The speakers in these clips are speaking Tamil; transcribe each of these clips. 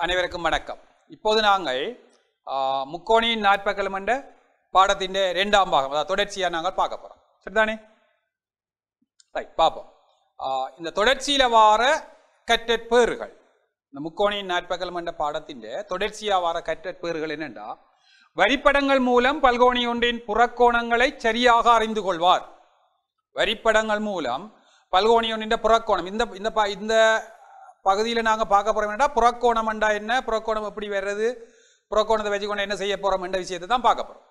அனைவருக்கும் வணக்கம். இப்போது நாங்கள் முக்கோணியின் நாற்பகலம் என்ற பாடத்தின் இரண்டாம் பாகம், அதாவது தொடர்ச்சியாக நாங்கள் பார்க்க போகிறோம். சரிதானே? ரைட், பார்ப்போம். இந்த தொடர்ச்சியில் வார கற்றற்பேறுகள், இந்த முக்கோணியின் நாற்பகலம் என்ற பாடத்தின் தொடர்ச்சியாக வார கற்றற்பேறுகள் என்னென்றா, வரிப்படங்கள் மூலம் பல்கோணி ஒன்றின் புறக்கோணங்களை சரியாக அறிந்து கொள்வார். வரிப்படங்கள் மூலம் பல்கோணி ஒன்றின் புறக்கோணம், இந்த பகுதியில் நாங்கள் பார்க்க போகிறோம் என்னடா, புறக்கோணம் என்றா என்ன, புறக்கோணம் எப்படி வர்றது, புறக்கோணத்தை வச்சுக்கொண்டு என்ன செய்ய போகிறோம் என்ற விஷயத்தை தான் பார்க்க போகிறோம்.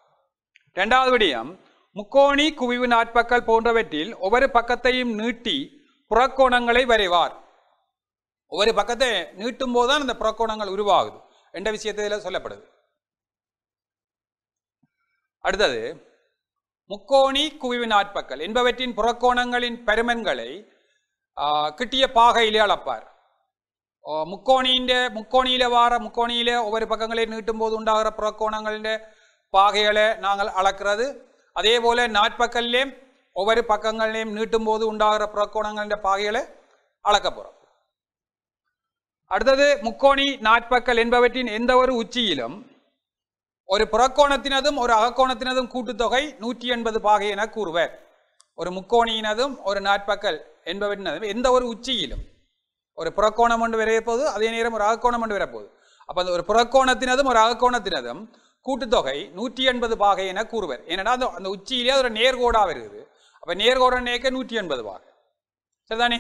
ரெண்டாவது விடயம், முக்கோணி குவிவு நாட்பக்கல் போன்றவற்றில் ஒவ்வொரு பக்கத்தையும் நீட்டி புறக்கோணங்களை வரைவார். ஒவ்வொரு பக்கத்தை நீட்டும் போதுதான் இந்த புறக்கோணங்கள் உருவாகுது என்ற விஷயத்தில் சொல்லப்படுது. அடுத்தது, முக்கோணி குவிவு நாட்பக்கல் என்பவற்றின் புறக்கோணங்களின் பெருமன்களை கிட்டிய பாகையிலே அளப்பார். முக்கோணியில வார முக்கோணியில ஒவ்வொரு பக்கங்களை நீட்டும் போது உண்டாகிற புறக்கோணங்களின் பாகைகளை நாங்கள் அளக்கிறது. அதே போல நாட்பக்கல்லே ஒவ்வொரு பக்கங்களையும் நீட்டும் போது உண்டாகிற புறக்கோணங்களின் பாகைகளை அளக்க போறோம். அடுத்தது, முக்கோணி நாட்பக்கல் என்பவற்றின் எந்த ஒரு உச்சியிலும் ஒரு புறக்கோணத்தினதும் ஒரு அகக்கோணத்தினதும் கூட்டுத்தொகை 180 பாகை என கூறுவர். ஒரு முக்கோணியினதும் ஒரு நாட்பக்கல் என்பவற்றினதும் எந்த ஒரு உச்சியிலும் ஒரு புறக்கோணம் ஒன்று வரப்போது, அதே நேரம் ஒரு அகக்கோணம் ஒன்று வரப்போகுது. அப்போ அந்த ஒரு புறக்கோணத்தினதும் ஒரு அகக்கோணத்தினதும் கூட்டுத்தொகை 180 பாகை என கூறுவர். ஏன்னா அந்த உச்சியிலே ஒரு நேர்கோடாக வருது. அப்போ நேர்கோட நேக்க 180 பாகை. சரிதானே?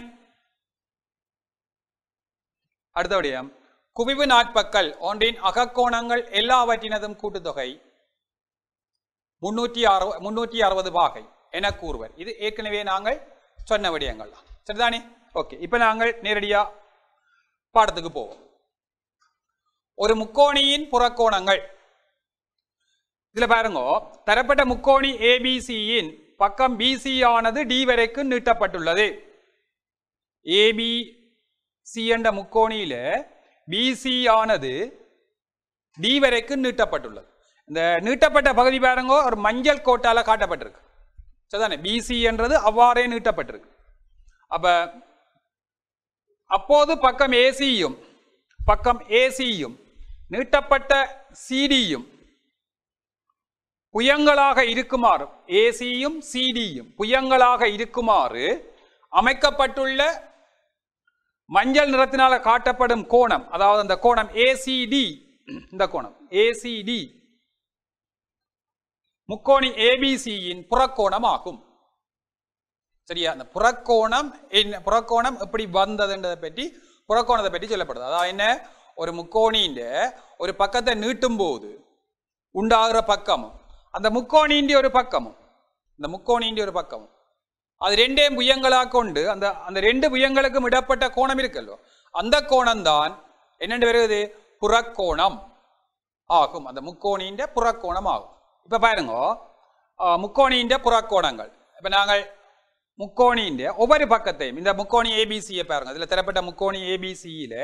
அடுத்தபடியும், குவிவு நாட்பக்கல் ஒன்றின் அகக்கோணங்கள் எல்லாவற்றினதும் கூட்டுத்தொகை 360 பாகை என கூறுவர். இது ஏற்கனவே நாங்கள் சொன்ன விடயங்கள் தான். சரிதானே? ஓகே, இப்போ நாங்கள் நேரடியாக பாடத்துக்கு போவோம். ஒரு முக்கோணியின் புறக்கோணங்கள். இதில் பாருங்க, தரப்பட்ட முக்கோணி ஏபிசியின் பக்கம் பிசி ஆனது டி வரைக்கு நீட்டப்பட்டுள்ளது. ஏபிசி என்ற முக்கோணியில பிசி ஆனது டி வரைக்கு நீட்டப்பட்டுள்ளது. இந்த நீட்டப்பட்ட பகுதி பாருங்க, ஒரு மஞ்சள் கோட்டால காட்டப்பட்டிருக்கு. சரிதானே? பிசி என்றது அவ்வாறே நீட்டப்பட்டிருக்கு. அப்போது பக்கம் ஏசியும் நீட்டப்பட்ட சிடியும் புயங்களாக இருக்குமாறு, ஏசியும் சிடியும் புயங்களாக இருக்குமாறு அமைக்கப்பட்டுள்ள மஞ்சள் நிறத்தினால காட்டப்படும் கோணம், அதாவது அந்த கோணம் ஏசிடி, இந்த கோணம் ஏசிடி முக்கோணி ஏபிசியின் புறக்கோணம் ஆகும். சரியா? அந்த புறக்கோணம் எப்படி வந்ததுன்றதை பற்றி, புறக்கோணத்தை பற்றி சொல்லப்படுது. அதாவது என்ன, ஒரு முக்கோணியின் ஒரு பக்கத்தை நீட்டும் போது உண்டாகிற பக்கமும் அந்த முக்கோணியின் ஒரு பக்கமும் அது ரெண்டே புயங்களாக கொண்டு அந்த ரெண்டு புயங்களுக்கும் இடப்பட்ட கோணம் இருக்கல்லோ, அந்த கோணம் தான் என்னென்று வருவது, புறக்கோணம் ஆகும். அந்த முக்கோணியின் புறக்கோணம் ஆகும். இப்ப பாருங்க, முக்கோணியின் புறக்கோணங்கள். இப்ப நாங்கள் முக்கோணியின் ஒவ்வொரு பக்கத்தையும், இந்த முக்கோணி ஏபிசியை பாருங்க, இதுல தரப்பட்ட முக்கோணி ஏபிசியில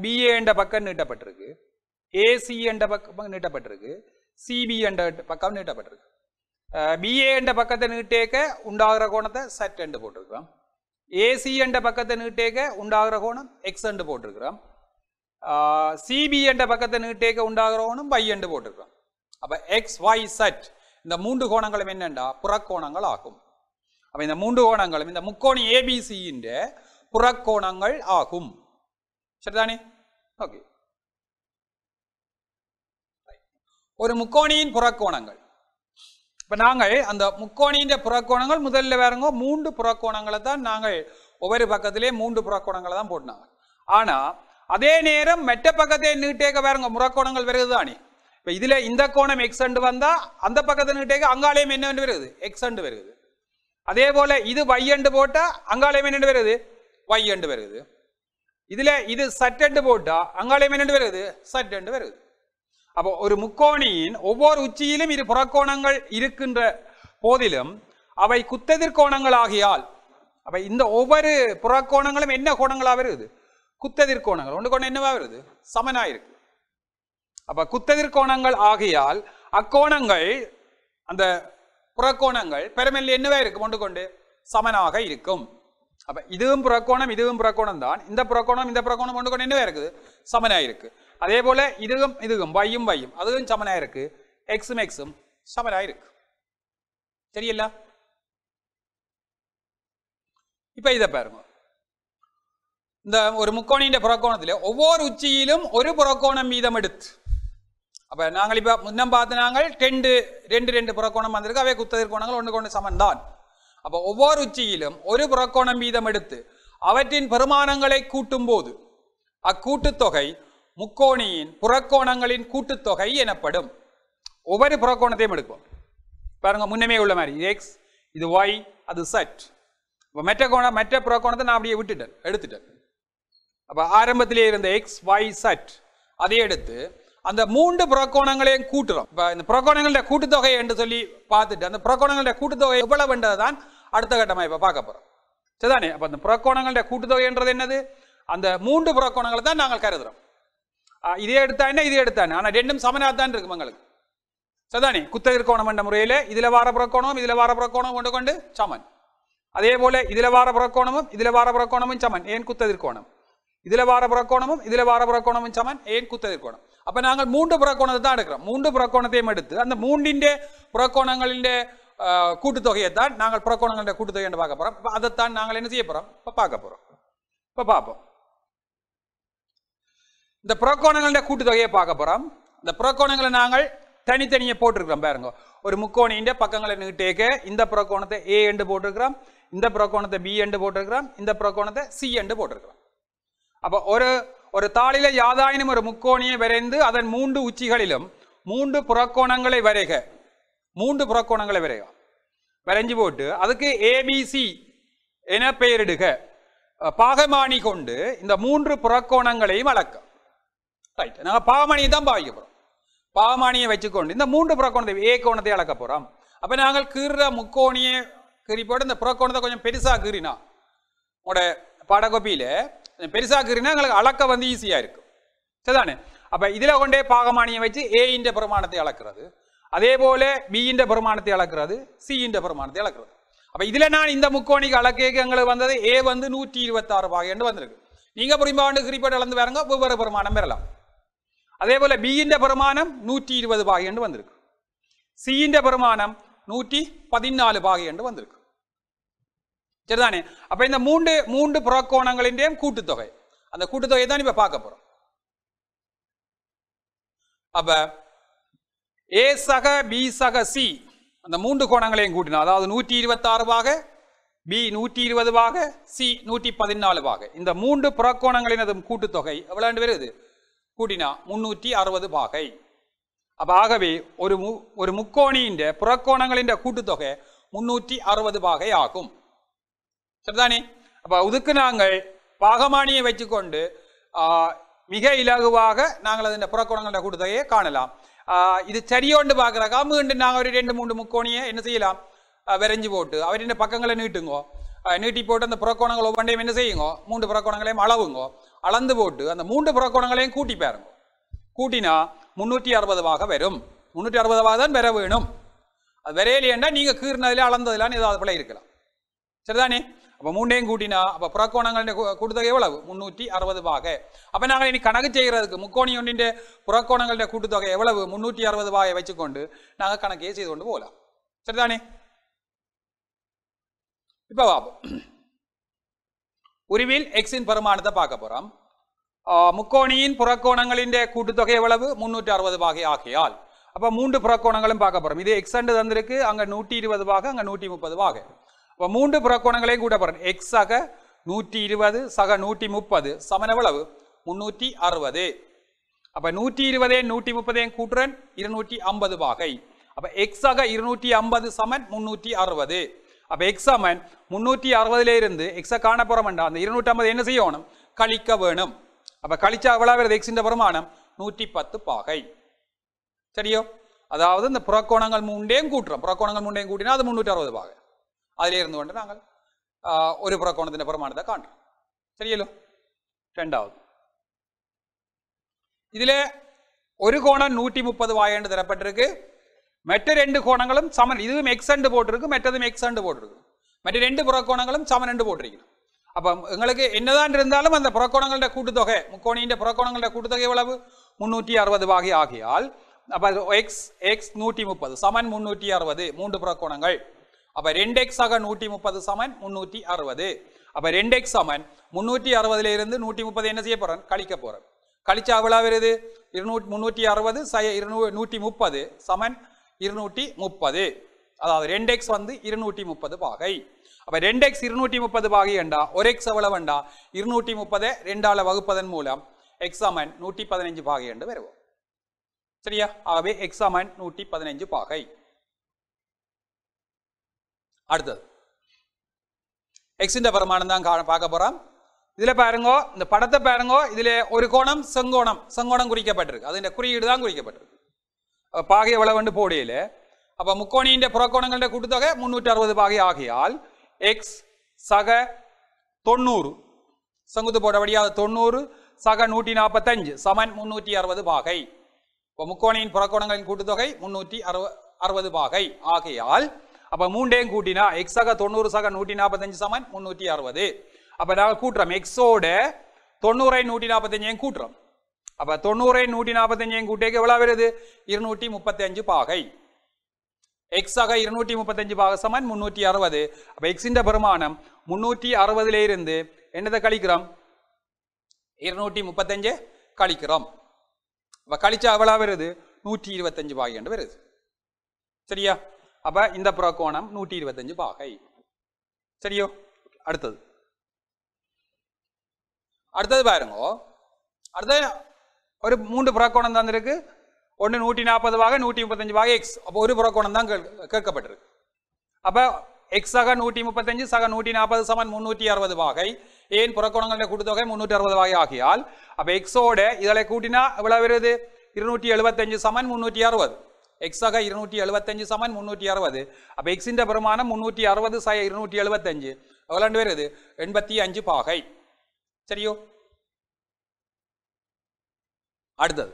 பிஏ என்ற பக்கம் நீட்டப்பட்டிருக்கு, ஏசி என்ற பக்கம் நீட்டப்பட்டிருக்கு, சிபி என்ற பக்கம் நீட்டப்பட்டிருக்கு. பிஏ என்ற பக்கத்தை நீட்டேக்க உண்டாகிற கோணத்தை சட் என்று போட்டிருக்கிறோம். ஏசி என்ற பக்கத்தை நீட்டேக்க உண்டாகிற கோணம் எக்ஸ் என்று போட்டிருக்கிறோம். சிபி என்ற பக்கத்தை நீட்டேக்க உண்டாகிற கோணம் பை என்று போட்டிருக்கிறோம். அப்ப எக்ஸ் ஒய் சட் இந்த மூன்று கோணங்களும் என்னண்டா, புறக்கோணங்கள் ஆகும். அப்ப இந்த மூன்று கோணங்களும் இந்த முக்கோணி ஏபிசியின் புறக்கோணங்கள் ஆகும். சரிதானே? ஓகே, ஒரு முக்கோணியின் புறக்கோணங்கள். இப்ப நாங்கள் அந்த முக்கோணியின் புறக்கோணங்கள் முதல்ல வேறங்க 3 புறக்கோணங்களை தான் நாங்கள் ஒவ்வொரு பக்கத்திலே 3 புறக்கோணங்களை தான் போட்டாங்க. ஆனா அதே நேரம் மெட்ட பக்கத்தை நீட்டேக்க வேறங்க முறக்கோணங்கள் வருதுதானே. இப்ப இதுல இந்த கோணம் எக்ஸ் அண்டு வந்தா அந்த பக்கத்தை நீட்டேக்க அங்காலயம் என்ன வருது, எக்ஸ் அண்டு வருது. அதே போல இது y அண்டு போட்டா அங்காலயம் என்ன வருது, y அண்டு வருது. இதுல இது சட் அண்டு போட்டா அங்காலயம் என்ன வருது, சட் அண்டு வருது. அப்போ ஒரு முக்கோணியின் ஒவ்வொரு உச்சியிலும் இரு புறக்கோணங்கள் இருக்கின்ற போதிலும் அவை குத்தெதிர் கோணங்கள் ஆகியால், அப்ப இந்த ஒவ்வொரு புறக்கோணங்களும் என்ன கோணங்களா வருது, குத்தெதிர் கோணங்கள். ஒன்று கோணம் என்னவா வருது, சமனாயிருக்கு. அப்ப குத்தெதிர் கோணங்கள் ஆகியால் அக்கோணங்கள், அந்த புறக்கோணங்கள் பெருமெல்ல என்னவா இருக்கும், ஒன்று கொண்டு சமனாக இருக்கும். அப்ப இதுவும் புறக்கோணம் தான். இந்த புறக்கோணம் ஒன்று கொண்டு என்ன இருக்குது, சமனாயிருக்கு. அதே போல இதுவும் வையும் அதுவும் சமனாயிருக்கு. எக்ஸும் சமனாயிருக்கு. தெரியல? இப்ப இதை பாருங்க. இந்த ஒரு முக்கோணியின் புறக்கோணத்தில் ஒவ்வொரு உச்சியிலும் ஒரு புறக்கோணம் மீதம் எடுத்து, அப்ப நாங்கள் இப்ப முன்னம் பார்த்து நாங்கள் ரெண்டு புறக்கோணம் வந்திருக்கு. அவை குத்ததிர்கோணங்கள் ஒன்றுக்கு ஒன்று சமன் தான். அப்ப ஒவ்வொரு உச்சியிலும் ஒரு புறக்கோணம் மீதம் எடுத்து அவற்றின் பெருமானங்களை கூட்டும் போது அக்கூட்டுத்தொகை முக்கோணியின் புறக்கோணங்களின் கூட்டுத்தொகை எனப்படும். ஒவ்வொரு புறக்கோணத்தையும் எடுப்போம். பாருங்க, முன்னமே உள்ள மாதிரி இது எக்ஸ், இது ஒய், அது செட். மற்ற புறக்கோணத்தை நான் அப்படியே எடுத்துட்டேன். அப்ப ஆரம்பத்திலே இருந்த எக்ஸ் ஒய் செட் அதை எடுத்து அந்த 3 புறக்கோணங்களையும் கூட்டுறோம். இப்ப இந்த புறக்கோணங்களுடைய கூட்டுத்தொகை என்று சொல்லி பார்த்துட்டு அந்த புறக்கோணங்களுடைய கூட்டுத்தொகை எவ்வளவுன்றதுதான் அடுத்த கட்டமா இப்ப பார்க்க போறோம். சரிதானே? அப்ப அந்த புறக்கோணங்களுடைய கூட்டுத்தொகை என்றது என்னது? அந்த 3 புறக்கோணங்களை தான் நாங்கள் கருதுறோம். இதே எடுத்தா என்ன, இதே எடுத்தா என்ன, ஆனா ரெண்டும் சமனாத்தான் இருக்கு எங்களுக்கு. சரிதானே? குத்ததிர்கோணம் என்ற முறையில இதுல வார புறக்கோணம் கொண்டு சமன். அதே போல இதுல வார புறக்கோணமும் சமன். ஏன் குத்ததிர்கோணம்? இதுல வார புறக்கோணமும் சமன். ஏன் குத்ததிர்கோணம்? அப்ப நாங்கள் 3 புறக்கோணத்தை தான் எடுக்கிறோம். 3 புறக்கோணத்தையும் எடுத்து அந்த 3 புறக்கோணங்களின் கூட்டுத்தொகையை தான் நாங்கள் புறக்கோணங்களுடைய கூட்டுத்தொகை என்று பார்க்க போறோம். அதைத்தான் நாங்கள் என்ன செய்ய போறோம், பார்க்க போறோம். இப்ப பார்ப்போம். இந்த புறக்கோணங்களுடைய கூட்டுத்தொகையை பார்க்க போறோம். இந்த புறக்கோணங்களை நாங்கள் தனித்தனியே போட்டிருக்கிறோம். பாருங்க, ஒரு முக்கோணியின் பக்கங்களை நீட்டேக்க இந்த புறக்கோணத்தை ஏ என்று போட்டிருக்கிறோம், இந்த புறக்கோணத்தை பி என்று போட்டிருக்கிறோம், இந்த புறக்கோணத்தை சி என்று போட்டிருக்கிறோம். அப்ப ஒரு தாளில யாதாயினும் ஒரு முக்கோணியை வரைந்து அதன் 3 உச்சிகளிலும் 3 புறக்கோணங்களை வரைக. 3 புறக்கோணங்களை வரைஞ்சு போட்டு அதுக்கு ஏபிசி என பெயரிடுக. பாகமானி கொண்டு இந்த 3 புறக்கோணங்களையும் அளக்க. ரைட், நாங்க பாகமானியை தான் பாவிக்க போறோம். பாகமானியை வச்சுக்கொண்டு இந்த 3 புறக்கோணத்தை ஏ கோணத்தை அளக்க போறோம். அப்ப நாங்கள் கீறுற முக்கோணியை கீறி போட்டு இந்த புறக்கோணத்தை கொஞ்சம் பெருசா கீறினா உங்களோட பாடகோப்பியில பெருசா கீறினா எங்களுக்கு அளக்க வந்து ஈஸியா இருக்கும். சரிதானே? அப்ப இதுல கொண்டே பாகமானியை வச்சு ஏ இன்ற பிரமாணத்தை அளக்கிறது, அதே போல பி இன்ற பிரமாணத்தை அளக்கிறது, சி இன்ற பிரமாணத்தை அளக்கிறது. அப்ப இதுல நான் இந்த முக்கோணிக்கு அளக்க எங்களுக்கு வந்தது ஏ வந்து 126 பாகை என்று வந்திருக்கு. நீங்க புரிம்பாண்டு கிரிப்பட் அளந்து பாருங்க, வெவ்வேறு பிரமாணம் பெறலாம். அதே போல பி இன்ற பிரமாணம் 120 பாகை என்று வந்திருக்கு, சி இன்ற பிரமாணம் 114 பாகை என்று வந்திருக்கு. சரிதானே? அப்ப இந்த 3 புறக்கோணங்களின் கூட்டுத்தொகை, அந்த கூட்டுத்தொகை தான் இப்ப பார்க்க போறோம். அப்ப ஏ சக பி சக சி அந்த 3 கோணங்களையும் கூட்டினா, அதாவது 126 பாகை, பி 120 பாகை, சி 114 பாகை, இந்த 3 புறக்கோணங்களின் கூட்டுத்தொகை எவ்வளவு வருது கூட்டினா 360 பாகை. அப்ப ஆகவே ஒரு முக்கோணியின் புறக்கோணங்களின் கூட்டுத்தொகை 360 பாகை ஆகும். சரிதானே? அப்ப இதுக்கு நாங்கள் பாகமானியை வச்சுக்கொண்டு மிக இலகுவாக நாங்கள் அதன் புறக்கோணங்களுடைய கூட்டுத்தொகையை காணலாம். இது சரியோண்டு பார்க்குறாக்கா மீண்டும் நாங்கள் ஒரு 2-3 முக்கோணியை என்ன செய்யலாம், வரைஞ்சி போட்டு அவரின் பக்கங்களை நீட்டுங்கோ. நீட்டி போட்டு அந்த புறக்கோணங்கள் ஒவ்வொன்றையும் என்ன செய்யுங்கோ, 3 புறக்கோணங்களையும் அளவுங்கோ. அளந்து போட்டு அந்த 3 புறக்கோணங்களையும் கூட்டி பாருங்க. கூட்டினா 360 வரும். 360 தான் வர வேணும். அது வரையிலேண்டா நீங்க கீர்னதுல அளந்ததுலான்னு ஏதாவது பிள்ளை இருக்கலாம். சரிதானே? அப்ப 3ஐயும் கூட்டினா அப்ப புறக்கோணங்களுடைய கூட்டுத்தொகை எவ்வளவு 360 பாகை. அப்ப நாங்கள் இனி கணக்கு செய்யறதுக்கு முக்கோணி ஒன்றின் புறக்கோணங்களுடைய கூட்டுத்தொகை எவ்வளவு 360 பாகை வச்சுக்கொண்டு நாங்கள் கணக்கே செய்து கொண்டு போகலாம். சரிதானே? இப்ப பாப்போம். உருவில் எக்ஸின் பெருமானத்தை பார்க்க போறோம். முக்கோணியின் புறக்கோணங்களின் கூட்டுத்தொகை எவ்வளவு 360 பாகை ஆகையால் அப்ப 3 புறக்கோணங்களும் பார்க்க போறோம். இது எக்ஸ் அண்டு தந்திருக்கு, அங்க 120 பாகை, அங்க 130 பாகை. அப்ப 3 புறக்கோணங்களையும் கூட்ட போறோம். எக்ஸ் சக 120 சக 130 சமன் எவ்வளவு 360. அப்ப 120 130 கூட்டுறன் 250 பாகை. அப்ப எக்ஸ் சக 250 சமன் 360. அப்ப எக்ஸ் சமன் 360 இருந்து எக்ஸ காண போறோம்டா அந்த 250 என்ன செய்யணும், கழிக்க வேணும். அப்ப கழிச்சா எவ்வளவு வருது எக்ஸின் பிரமாணம் 110 பாகை. சரியோ? அதாவது இந்த புறக்கோணங்கள் 3ஐயும் கூட்டுறோம். புறக்கோணங்கள் 3ஐயும் கூட்டினா அது 360 பாகை. அதிலே இருந்து கொண்டு நாங்கள் ஒரு புறக்கோணத்தின் பிரமாணத்தை காண்றோம். சரியலோ? ரெண்டாவது இதுல ஒரு கோணம் 130 பாகை என்று தரப்பட்டிருக்கு. மற்ற 2 கோணங்களும் சமன். இதுவும் எக்ஸ் அண்டு போட்டிருக்கு, மற்றதும் எக்ஸ் அண்டு போட்டிருக்கு. மற்ற 2 புறக்கோணங்களும் சமன் என்று போட்டிருக்கிறோம். அப்ப எங்களுக்கு என்னதான் இருந்தாலும் அந்த புறக்கோணங்களோட கூட்டுத்தொகை முக்கோணியின் புறக்கோணங்களோட கூட்டுத்தொகை எவ்வளவு 360 பாகை ஆகியால் அப்ப எக்ஸ் எக்ஸ் 130 சமன் 360 மூன்று புறக்கோணங்கள் அப்ப 2x ஆக 130 சமன் 360 அப்ப 2x சமன் 360 இருந்து 130 என்ன செய்ய போறேன் கழிக்க போறேன் கழிச்சா எவ்வளவு வருது 360 130 சமன் 230 அதாவது 2x வந்து 230 பாகை அப்ப 2x 230 பாகை என்றா ஒரு x எவ்வளவு வேண்டா 230 2ஆல வகுப்பதன் மூலம் x சமன் 115 பாகை என்று வருவோம் சரியா ஆகவே x சமன் 115 பாகை அடுத்தது x இன் பெருமானம் தான் பார்க்க போறோம் இதுல பாருங்க இந்த படத்தை பாருங்க இதுல ஒரு கோணம் செங்கோணம் குறிக்கப்பட்டிருக்கு அது இந்த குறியீடு தான் குறிக்கப்பட்டிருக்கு பாகை எவ்வளவு வந்து போடையில அப்ப முக்கோணியின் புறக்கோணங்களுடைய கூட்டுத்தொகை 360 பாகை ஆகியால் x சக 90 செங்குத்து போடபடியாக 90 சக 145 சமன் 360 பாகை இப்ப முக்கோணியின் புறக்கோணங்களின் கூட்டுத்தொகை 360 பாகை ஆகையால் அப்ப மூண்டையும் கூட்டினா x சக 90 சக 145 சமன் 360 அப்ப நாங்கள் கூட்டுறோம் x ஓட 90 145 கூட்டுறோம் அப்ப 90 145 கூட்டேக்கு எவ்வளவு வருது 235 பாகை x ஆக 235 பாகை சமன் 360 அப்ப x இன் பெருமானம் 360 இருந்து என்னதை கழிக்கிறோம் 235 கழிக்கிறோம் அப்ப கழிச்சா எவ்வளவு வருது 125 பாகை என்று வருது சரியா அப்ப இந்த புறக்கோணம் 125 பாகை சரியோ அடுத்தது பாருங்க அடுத்த ஒரு மூன்று புறக்கோணம் தான் இருக்கு ஒன்று 140 பாகை 135 பாகை x அப்போ ஒரு புறக்கோணம் தான் கேட்கப்பட்டிருக்கு அப்ப x ஆக 135 சக 140 சமன் 360 பாகை ஏன் புறக்கோணங்களுடைய கூட்டுத்தொகை 360 பாகை ஆகியால் அப்ப x ஓட இதனை கூட்டினா எவ்வளவு வருது 275 சமன் 360 x ஆக 275 சமன் 360 அப்ப x இன் பெருமானம் 360 சக 275 எவ்வளவு வருது 85 பாகை சரியோ அடுத்தது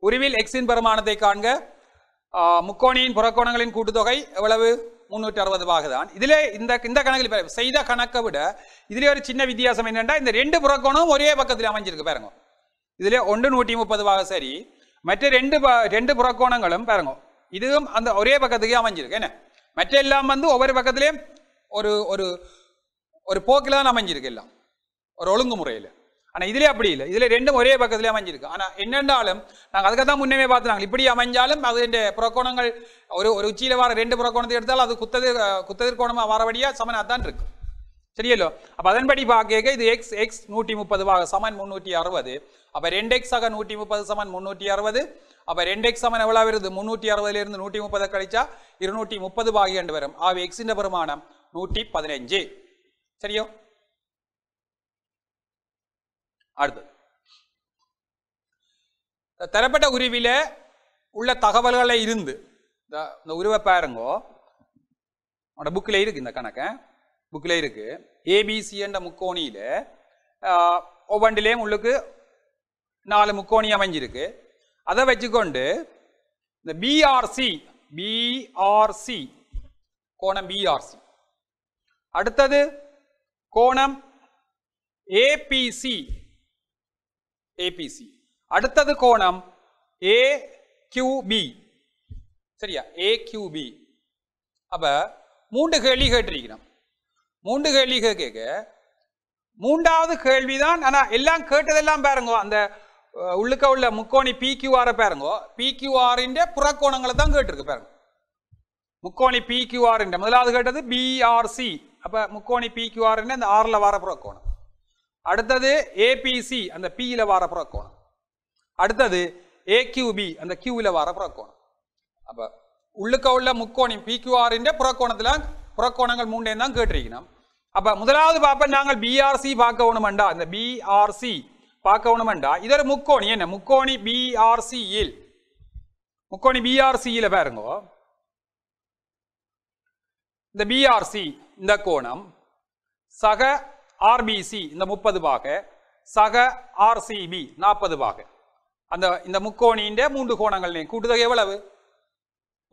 உருவில் x இன் பெருமானத்தை காண்க முக்கோணியின் புறக்கோணங்களின் கூட்டுத்தொகை எவ்வளவு 360 பாகை தான் இதுல இந்த கணக்கில் செய்த கணக்கை விட இதுல ஒரு சின்ன வித்தியாசம் என்னன்னா இந்த ரெண்டு புறக்கோணம் ஒரே பக்கத்தில் அமைஞ்சிருக்கு பாருங்க இதுல 130 பாகை சரி மற்ற ரெண்டு புறக்கோணங்களும் பாருங்க இதுவும் அந்த ஒரே பக்கத்துக்கே அமைஞ்சிருக்கு என்ன மற்ற எல்லாம் வந்து ஒவ்வொரு பக்கத்திலேயும் ஒரு ஒரு ஒரு போக்கில தான் அமைஞ்சிருக்கு எல்லாம் ஒரு ஒழுங்குமுறையில் ஆனா இதுல அப்படி இல்லை இதுல ரெண்டும் ஒரே பக்கத்திலே அமைஞ்சிருக்கு ஆனா என்னென்றாலும் நாங்கள் அதுக்கு தான் முன்னமே பார்த்துனாங்க இப்படி அமைஞ்சாலும் அது புறக்கோணங்கள் ஒரு உச்சியில வர ரெண்டு புறக்கோணத்தை எடுத்தாலும் அது குத்ததிர் கோணமா வரபடியா சமனா தான் இருக்கு சரியല്ലോ அப்ப அதன்படி பார்க்க இது x x 130 பாகை சமன் 360 அப்ப 2x ஆக 130 சமன் 360 அப்ப 2x சமன் எவ்வளவு வருது 360 இருந்து 130 கழிச்சா 230 பாகை என்று வரும் ஆக x இன் பெருமானம் 115 சரியோ அடுத்தது தரப்பட்ட உருவில உள்ள தகவல்களை இருந்து இந்த உருவை பாருங்கோ புக்கில் இருக்கு இந்த கணக்க புக்கில் இருக்கு ஏபிசி என்ற முக்கோணியில ஒவ்வொன்றிலேயும் உள்ளுக்கு 4 முக்கோணி அமைஞ்சிருக்கு அதை வச்சுக்கொண்டு இந்த பிஆர்சி கோணம் பிஆர்சி அடுத்தது கோணம் ஏபிசி அடுத்தது கோணம் ஏக்யூபி சரியா ஏக்யூபி அப்ப மூன்று கேள்வி கேட்டிருக்கிறோம் மூன்று கேள்வி கேட்க மூன்றாவது கேள்விதான் ஆனா எல்லாம் கேட்டதெல்லாம் பாருங்க அந்த உள்ளுக்க உள்ள முக்கோணி பிக்யூஆர் பாருங்க பிக்யூஆரின் புறக்கோணங்களை தான் கேட்டிருக்கு பாருங்க முக்கோணி பிக்யூஆர் முதலாவது கேட்டது பிஆர்சி அப்ப முக்கோணி பிக்யூஆர் அந்த ஆர்ல வர புறக்கோணம் அடுத்தது ஏபிசி அந்த பியில வர புறக்கோணம் அடுத்தது ஏக்யூபி அந்த கியூல வர புறக்கோணம் அப்ப உள்ளுக்க உள்ள முக்கோணி பிக்யூஆரின் புறக்கோணத்துல புறக்கோணங்கள் மூண்டையும் தான் கேட்டிருக்கணும் அப்ப முதலாவது பார்ப்ப நாங்கள் பிஆர்சி பார்க்க வேணுமெண்டா இந்த பிஆர்சி பார்க்க வேணுமெண்டா இது ஒரு முக்கோணி என்ன முக்கோணி பிஆர்சியில பாருங்க இந்த பிஆர்சி இந்த கோணம் சக ஆர்பிசி இந்த 30 பாகை சக ஆர்சிபி 40 பாகை அந்த இந்த முக்கோணியின் மூன்று கோணங்கள் கூட்டுத்தொகை எவ்வளவு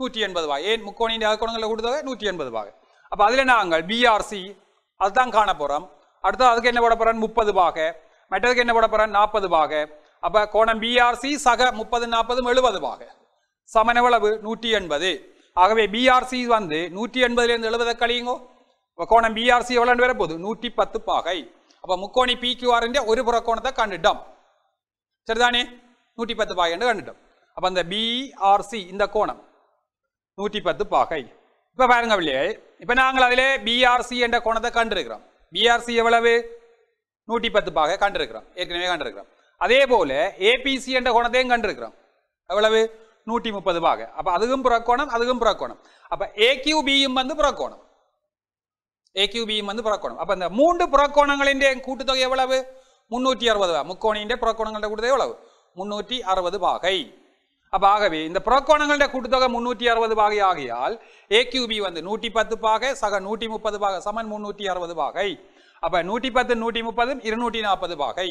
180 பாகை ஏன் முக்கோணியின் கோணங்கள் கூட்டுத்தொகை 180 பாகை அப்ப அதுல நாங்கள் பிஆர்சி அதுதான் காண போறோம் அடுத்து அதுக்கு என்ன போட போறேன் 30 பாக, மற்றதுக்கு என்ன போட போறேன் 40 பாக. அப்ப கோணம் பிஆர்சி சக 30 40 70 பாக சமன் எவ்வளவு 180. ஆகவே பிஆர்சி வந்து 180 இருந்து 70 கழியுங்கோ. கோணம் பிஆர்சி எவ்வளவு வரப்போகுது 110 பாகை. அப்ப முக்கோணி பிக்யூஆர் ஒரு புறக்கோணத்தை கண்டுட்டோம். சரிதானே 110 பாகை என்று கண்டுட்டோம். அப்ப அந்த பிஆர்சி இந்த கோணம் 110 பாகை. இப்ப பாருங்க இல்லையே, இப்ப நாங்கள் அதிலே பிஆர்சி என்ற கோணத்தை கண்டிருக்கிறோம். பிஆர்சி எவ்வளவு 110 பாகை கண்டிருக்கிறோம், ஏற்கனவே கண்டிருக்கிறோம். அதே போல ஏபிசி என்ற கோணத்தையும் கண்டிருக்கிறோம், எவ்வளவு 130 பாகை. அப்ப அதுவும் புறக்கோணம், அதுவும் புறக்கோணம். அப்ப ஏக்யூபியும் வந்து புறக்கோணம், ஏக்யூபியும் வந்து புறக்கோணம். அப்ப இந்த மூன்று புறக்கோணங்களின் கூட்டுத்தொகை எவ்வளவு 360. முக்கோணியின் புறக்கோணங்களுடைய கூட்டுத்தொகை எவ்வளவு 360 பாகை. அப்ப ஆகவே இந்த புறக்கோணங்களுடைய கூட்டுத்தொகை 360 பாகை ஆகியால் ஏக்யூபி வந்து 110 பாகை சக 130 பாகை சமன் 360 பாகை. அப்ப 110 130 240 பாகை.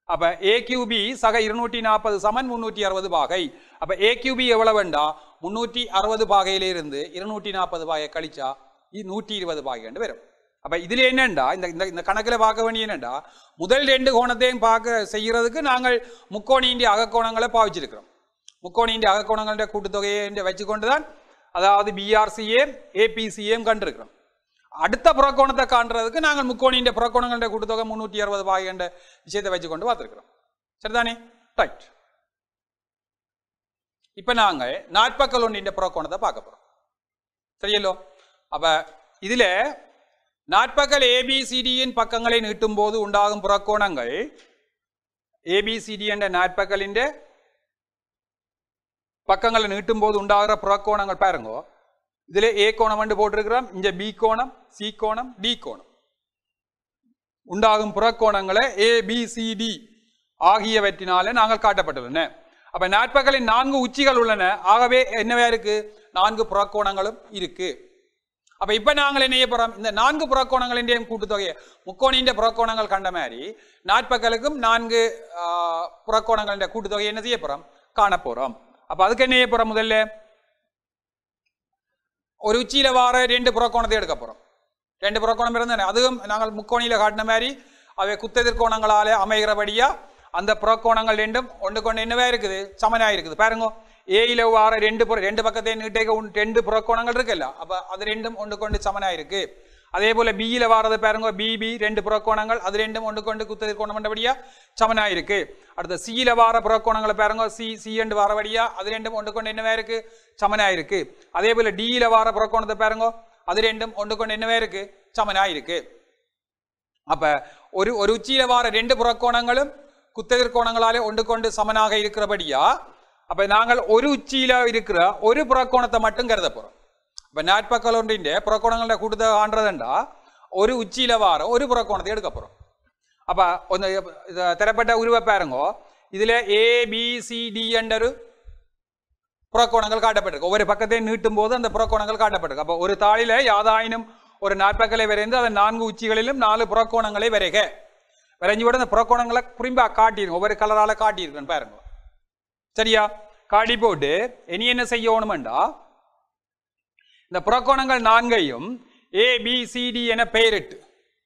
அப்ப ஏக்யூபி சக 240 சமன் 360 பாகை. அப்ப ஏக்யூபி எவ்வளவுண்டா 360 பாகையிலிருந்து 240 பாகை கழிச்சா 120 பாகை என்று வரும். அப்ப இதுல என்னண்டா இந்த கணக்குல பார்க்க வேண்டிய என்னண்டா முதல் ரெண்டு கோணத்தையும் பார்க்க செய்யறதுக்கு நாங்கள் முக்கோணியின் அகக்கோணங்களை பாவிச்சிருக்கிறோம். முக்கோணியின் அகக்கோணங்களுடைய கூட்டுத்தொகையை வச்சுக்கொண்டுதான் அதாவது பிஆர்சிஏம் ஏபிசிஏம் கண்டிருக்கிறோம். அடுத்த புறக்கோணத்தை காண்றதுக்கு நாங்கள் முக்கோணியின் புறக்கோணங்களுடைய கூட்டுத்தொகை 360 பாகை என்ற விஷயத்தை வச்சுக்கொண்டு பார்த்திருக்கிறோம். சரிதானே ரைட். இப்ப நாங்கள் நாற்பக்கல் ஒன்றின் புறக்கோணத்தை பார்க்க போறோம். சரியல்லோ. அப்ப இதுல நாற்பக்கல் ஏபிசிடியின் பக்கங்களை நீட்டும் போது உண்டாகும் புறக்கோணங்கள் ஏபிசிடி என்ற நாற்பக்கலின் பக்கங்களை நீட்டும் போது உண்டாகிற புறக்கோணங்கள் பாருங்க. இதுல ஏ கோணம் வந்து போட்டிருக்கிறோம், இங்க பி கோணம், சி கோணம், டி கோணம். உண்டாகும் புறக்கோணங்களை ஏபிசிடி ஆகியவற்றினால நாங்கள் காட்டப்பட்டுள்ளன. அப்ப நாற்பக்கலின் 4 உச்சிகள் உள்ளன. ஆகவே என்னவா இருக்கு 4 புறக்கோணங்களும் இருக்கு. அப்ப இப்ப நாங்கள் என்ன செய்ய போறோம் இந்த 4 புறக்கோணங்களின் கூட்டுத்தொகையை முக்கோணியின் புறக்கோணங்கள் கண்ட மாதிரி நாற்பக்கலுக்கும் 4 புறக்கோணங்களின் கூட்டுத்தொகையை என்ன செய்ய போறோம் காண போறோம். அப்ப அதுக்கு என்ன செய்ய போறோம் முதல்ல ஒரு உச்சியில வார 2 புறக்கோணத்தை எடுக்க போறோம். 2 புறக்கோணம் இருந்தானே அதுவும் நாங்கள் முக்கோணியில காட்டின மாதிரி அவை குத்தெதிர்கோணங்களாலே அமைகிறபடியா அந்த புறக்கோணங்கள் ரெண்டும் ஒன்றுக்கொண்டு என்னவா இருக்குது சமனா இருக்குது. பாருங்க ஏயில வார 2 பக்கத்தை நீட்டேக்க 2 புறக்கோணங்கள் இருக்குல்ல, அப்ப அது ரெண்டும் ஒன்றுக்கொண்டு சமனா இருக்கு. அதே போல பியில வாரது பாருங்க பிபி 2 புறக்கோணங்கள் அது ரெண்டும் ஒன்றுக்கொண்டு குத்தெதிர்கோணம் என்றபடியா சமனா இருக்கு. அடுத்த சியில வார புறக்கோணங்களை பாருங்க சி என்று வாரபடியா அது ரெண்டும் ஒன்றுக்கொண்டு என்னவா இருக்கு சமனா இருக்கு. அதே போல டியில வார புறக்கோணத்தை பாருங்க அது ரெண்டும் ஒன்றுக்கொண்டு என்னவா இருக்கு சமனா இருக்கு. அப்ப ஒரு உச்சியில வார 2 புறக்கோணங்களும் குத்தெதிர்கோணங்களாலே ஒன்றுக்கொண்டு சமனாக இருக்கிறபடியா அப்ப நாங்கள் ஒரு உச்சியில இருக்கிற ஒரு புறக்கோணத்தை மட்டும் கருத போறோம். இப்ப நாற்பக்கல் ஒன்றின் புறக்கோணங்களுடைய கூட்டுத்தொகை காண்றதுண்டா ஒரு உச்சியில வார ஒரு புறக்கோணத்தை எடுக்க போறோம். அப்ப தரப்பட்ட உருவ பாருங்க இதுல ஏபிசிடி என்ற புறக்கோணங்கள் காட்டப்பட்டிருக்கு. ஒவ்வொரு பக்கத்தையும் நீட்டும் போது அந்த புறக்கோணங்கள் காட்டப்பட்டிருக்கு. அப்ப ஒரு தாளில யாதாயினும் ஒரு நாற்பக்கலை வரைந்து அதன் 4 உச்சிகளிலும் 4 புறக்கோணங்களை வரைக. வரைஞ்சு விட அந்த புறக்கோணங்களை குறிப்பா காட்டியிருக்கோம், ஒவ்வொரு கலரால காட்டியிருக்கேன் பாருங்க. சரியா காட்டி போட்டு இனி என்ன செய்யணும்டா இந்த புறக்கோணங்கள் 4ஐயும் ஏபிசிடி என பெயரிட்டு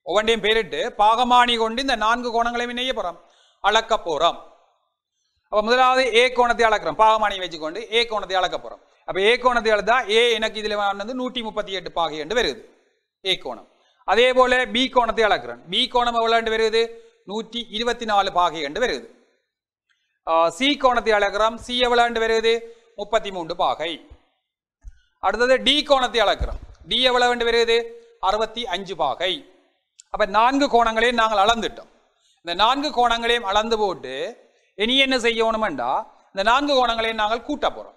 ஒவ்வொன்றையும் பெயரிட்டு பாகமானி கொண்டு இந்த 4 கோணங்களையும் என்ன செய்ய போறோம் அளக்க போறோம். அப்ப முதலாவது ஏ கோணத்தை அளக்கிறோம், பாகமானி வச்சுக்கொண்டு ஏ கோணத்தை அளக்க போறோம். அப்ப ஏ கோணத்தை அளந்தா ஏ எனக்கு இதுல வந்து 138 பாகை என்று வருது ஏ கோணம். அதே போல பி கோணத்தை அளக்கிறோம், பி கோணம் எவ்வளவு வருது 124 பாகை என்று வருது. சி கோணத்தை அளக்கிறோம், சி எவ்வளவு வருது 33 பாகை. அடுத்தது டி கோணத்தை அளக்கிறோம், டி எவ்வளவு வருது 65 பாகை. அப்ப 4 கோணங்களையும் நாங்கள் அளந்துட்டோம். இந்த 4 கோணங்களையும் அளந்து போட்டு இனி என்ன செய்யணும்டா இந்த 4 கோணங்களையும் நாங்கள் கூட்ட போறோம்.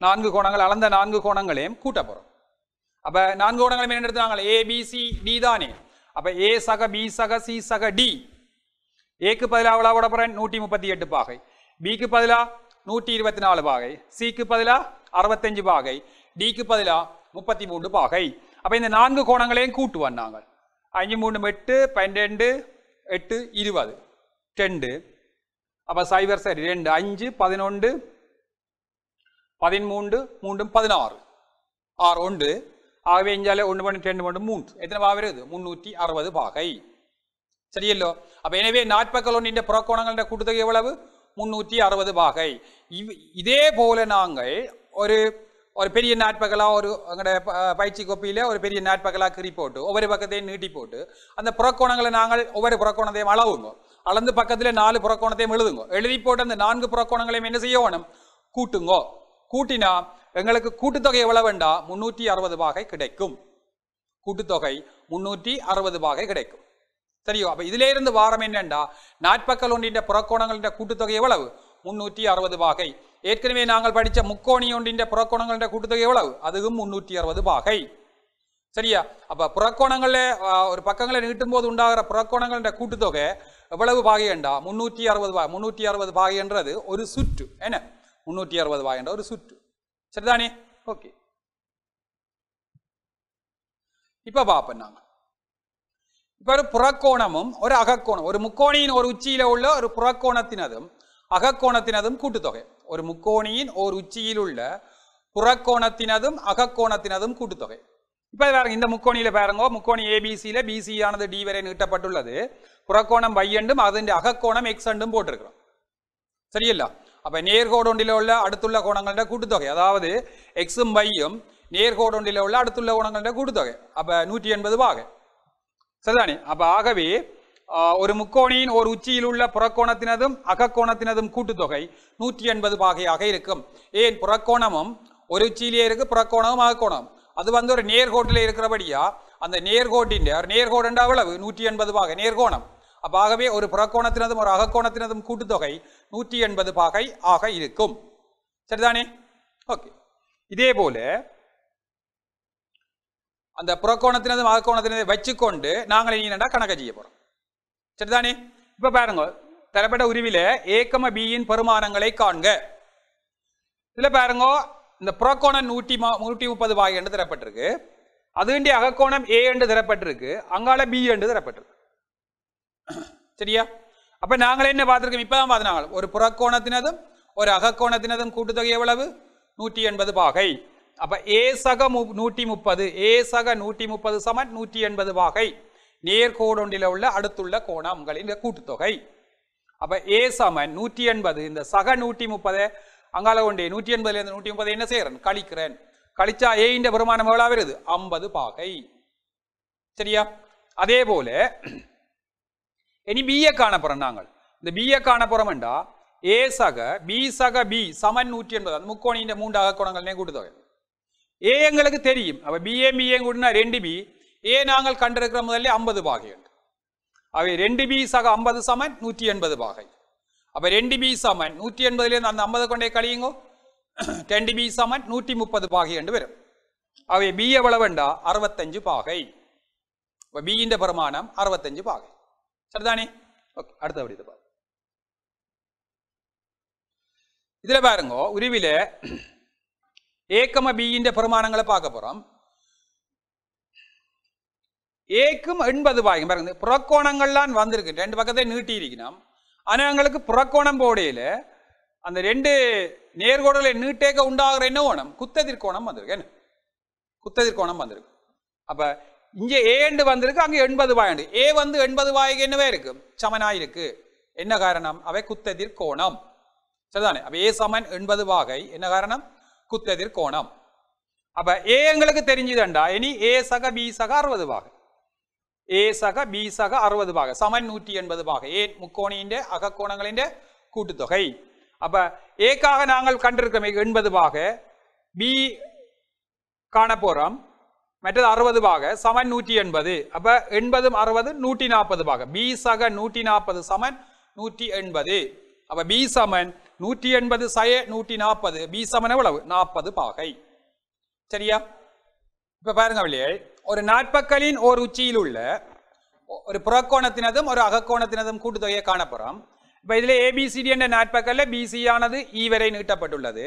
4 கோணங்கள் அளந்த 4 கோணங்களையும் கூட்ட போறோம். அப்ப 4 கோணங்களையும் என்ன எடுத்தாங்க ஏபிசி டி தானே. அப்ப ஏ சக பி சக சி சக டி. ஏக்கு பதிலா எவ்வளவு போட போறேன் 138 பாகை, பிக்கு பதிலா 124 பாகை, சிக்கு பதிலா 65 பாகை, டிக்கு பதிலா 33 பாகை. அப்ப இந்த 4 கோணங்களையும் கூட்டுவோம் நாங்கள். 5 3 8 12 8 20 2. அப்ப சைவர் சரி 2 5 11 13 3 16 6 1 ஆகவே இஞ்சால 1 பண்ணி 2 பண்ணி 3 எத்தனை பாகை வருது 360 பாகை சரியல்லோ அப்ப எனவே நாற்பக்கல் ஒன்றின் புறக்கோணங்களின் கூட்டுத்தொகை எவ்வளவு 360 பாகை இதே போல நாங்கள் ஒரு ஒரு பெரிய நாட்பகலா ஒரு பயிற்சி கோப்பியில ஒரு பெரிய நாட்பகலா கிரி போட்டு ஒவ்வொரு பக்கத்தையும் நீட்டி போட்டு அந்த புறக்கோணங்களை நாங்கள் ஒவ்வொரு புறக்கோணத்தையும் அளவுங்க அளந்து பக்கத்துல 4 புறக்கோணத்தையும் எழுதுங்க எழுதி போட்டு அந்த 4 புறக்கோணங்களையும் என்ன செய்ய வேணும் கூட்டுங்கோ கூட்டினா எங்களுக்கு கூட்டுத்தொகை எவ்வளவு வேண்டா 360 பாகை கிடைக்கும் கூட்டுத்தொகை 360 பாகை கிடைக்கும் சரியோ அப்ப இதுல இருந்து வாரம் என்னண்டா நாட்பக்கல் ஒன்றின் புறக்கோணங்களின் கூட்டுத்தொகை எவ்வளவு 360 பாகை ஏற்கனவே நாங்கள் படிச்ச முக்கோணி ஒன்றின் புறக்கோணங்களின் கூட்டுத்தொகை எவ்வளவு அதுவும் 360 பாகை சரியா அப்ப புறக்கோணங்கள்ல ஒரு பக்கங்களை நீட்டும் போது உண்டாகிற புறக்கோணங்களின் கூட்டுத்தொகை எவ்வளவு பாகை என்றா 360 பாகை என்றது ஒரு சுற்று என்ன 360 பாகை என்ற ஒரு சுற்று சரிதானே ஓகே இப்ப பாப்போம் நாங்க இப்ப ஒரு புறக்கோணமும் ஒரு அகக்கோணம் ஒரு முக்கோணியின் ஒரு உச்சியில உள்ள ஒரு புறக்கோணத்தினதும் அகக்கோணத்தினதும் கூட்டுத்தொகை ஒரு முக்கோணியின் ஒரு உச்சியில் உள்ள புறக்கோணத்தினதும் அகக்கோணத்தினதும் கூட்டுத்தொகை இப்ப பாருங்க இந்த முக்கோணியில பாருங்க முக்கோணி ஏபிசியில பிசி ஆனது டி வரை நீட்டப்பட்டுள்ளது புறக்கோணம் y என்றும் அதன் அகக்கோணம் x என்றும் போட்டிருக்கிறோம் சரியில்ல அப்ப நேர்கோடு ஒன்றில உள்ள அடுத்துள்ள கோணங்களோட கூட்டுத்தொகை அதாவது எக்ஸும் வையும் நேர்கோடு ஒன்றில உள்ள அடுத்துள்ள கோணங்களோட கூட்டுத்தொகை அப்ப 180 பாகை சரிதானே அப்ப ஆகவே ஒரு முக்கோணியின் ஒரு உச்சியில் உள்ள புறக்கோணத்தினதும் அகக்கோணத்தினதும் கூட்டுத்தொகை 180 பாகையாக இருக்கும் ஏன் புறக்கோணமும் ஒரு உச்சியிலே இருக்கு புறக்கோணமும் அகக்கோணம் அது வந்து ஒரு நேர்கோட்டில் இருக்கிறபடியா அந்த நேர்கோட்டின் நேர்கோடு என்ற அளவு 180 பாகை நேர்கோணம் அப்ப ஆகவே ஒரு புறக்கோணத்தினதும் ஒரு அகக்கோணத்தினதும் கூட்டுத்தொகை 180 பாகை ஆக இருக்கும் சரிதானே ஓகே இதே போல அந்த புறக்கோணத்தினதும் அகக்கோணத்தினதும் வச்சுக்கொண்டு நாங்கள் என்னடா கணக்கு செய்ய போறோம் சரிதானே இப்ப பாருங்க தரப்பட்ட உருவில ஏகம பியின் பெருமானங்களை காண்க இதுல பாருங்க இந்த புறக்கோணம் 130 பாகை என்று தரப்பட்டிருக்கு அதுண்டி அகக்கோணம் ஏ என்று தரப்பட்டிருக்கு அங்கால பி என்று தரப்பட்டிருக்கு சரியா அப்ப நாங்கள் என்ன பார்த்திருக்கோம் இப்பதான் பார்த்தாங்க ஒரு புறக்கோணத்தினதும் ஒரு அகக்கோணத்தினதும் கூட்டுத்தொகை எவ்வளவு 180 பாகை அப்ப ஏ சக 130 ஏ சக 130 சமன் 180 பாகை நேர்கோடு ஒன்றில உள்ள அடுத்துள்ள கோணங்களின் கூட்டுத்தொகை அப்ப ஏ சமன் 180 இந்த சக 130 அங்கால கொண்டே 180 இருந்து 130 என்ன செய்யறேன் கழிக்கிறேன் கழிச்சா ஏ இந்த பெருமானம் எவ்வளவு வருது 50 பாகை சரியா அதே போல இனி b ஐ காண போறோம் நாங்கள் இந்த b ஐ காண போறோம்டா a சக b சமன் 180 அந்த முக்கோணியின் 3 அகக்கோணங்களின் கூட்டுத்தொகை a எங்களுக்கு தெரியும் அப்ப b a கூட்டினா 2b a நாங்கள் கண்டிருக்கிற முதல்ல 50 பாகை உண்டு அவை 2b சக 50 சமன் 180 பாகை அப்ப 2b சமன் 180 இருந்து அந்த 50 கொண்டே கழியுங்கோ 2b சமன் 130 பாகை என்று வரும் அவை b எவ்வளவுண்டா 65 பாகை அப்ப b இன் பெருமானம் 65 பாகை சரிதானே ஓகே அடுத்தபடி இத பாருங்க இதுல பாருங்க உருவில ஏகம b இன் பெருமானங்களை பார்க்க போறோம் ஏக்கும் 80 பாகை பாருங்க புறக்கோணங்கள்லாம் வந்திருக்கு ரெண்டு பக்கத்தை நீட்டி இருக்கணும் ஆனா எங்களுக்கு புறக்கோணம் போடையில அந்த ரெண்டு நேர்கோடுகளை நீட்டேக்க உண்டாகிற என்ன கோணம் குத்ததிர்கோணம் வந்திருக்கு என்ன குத்ததிர்கோணம் வந்திருக்கு அப்ப இங்க ஏ என்று வந்திருக்கு அங்க 80 பாகை ஏ வந்து 80 பாகைக்கு என்னவே இருக்கு சமனா இருக்கு என்ன காரணம் அவை குத்ததிர்கோணம் சரிதானே அப்ப ஏ சமன் 80 பாகை என்ன காரணம் குத்ததிர்கோணம் அப்ப ஏ எங்களுக்கு தெரிஞ்சுதண்டா இனி ஏ சக பி சக 60 பாகை ஏ சக பி சக 60 பாகை சமன் 180 பாகை ஏ முக்கோணியின் அகக்கோணங்களின் கூட்டுத்தொகை அப்ப ஏக்காக நாங்கள் கண்டிருக்கோம் 80 பாகை பி காண போறோம் மற்றது 60 பாகை சமன் 180 அப்ப 80 60 140 பாகை பி சக 140 சமன் 180 அப்ப பி சமன் 180 சய 140 பி சமன் எவ்வளவு 40 பாகை சரியா இப்ப பாருங்க வெளியே ஒரு நாட்பக்கலின் ஒரு உச்சியில் உள்ள ஒரு புறக்கோணத்தினதும் ஒரு அகக்கோணத்தினதும் கூட்டுத்தொகையை காணப்போறோம் இப்ப இதுல ஏபிசிடி என்ற நாட்பக்கல்ல பிசி ஆனது இ வரை நீட்டப்பட்டுள்ளது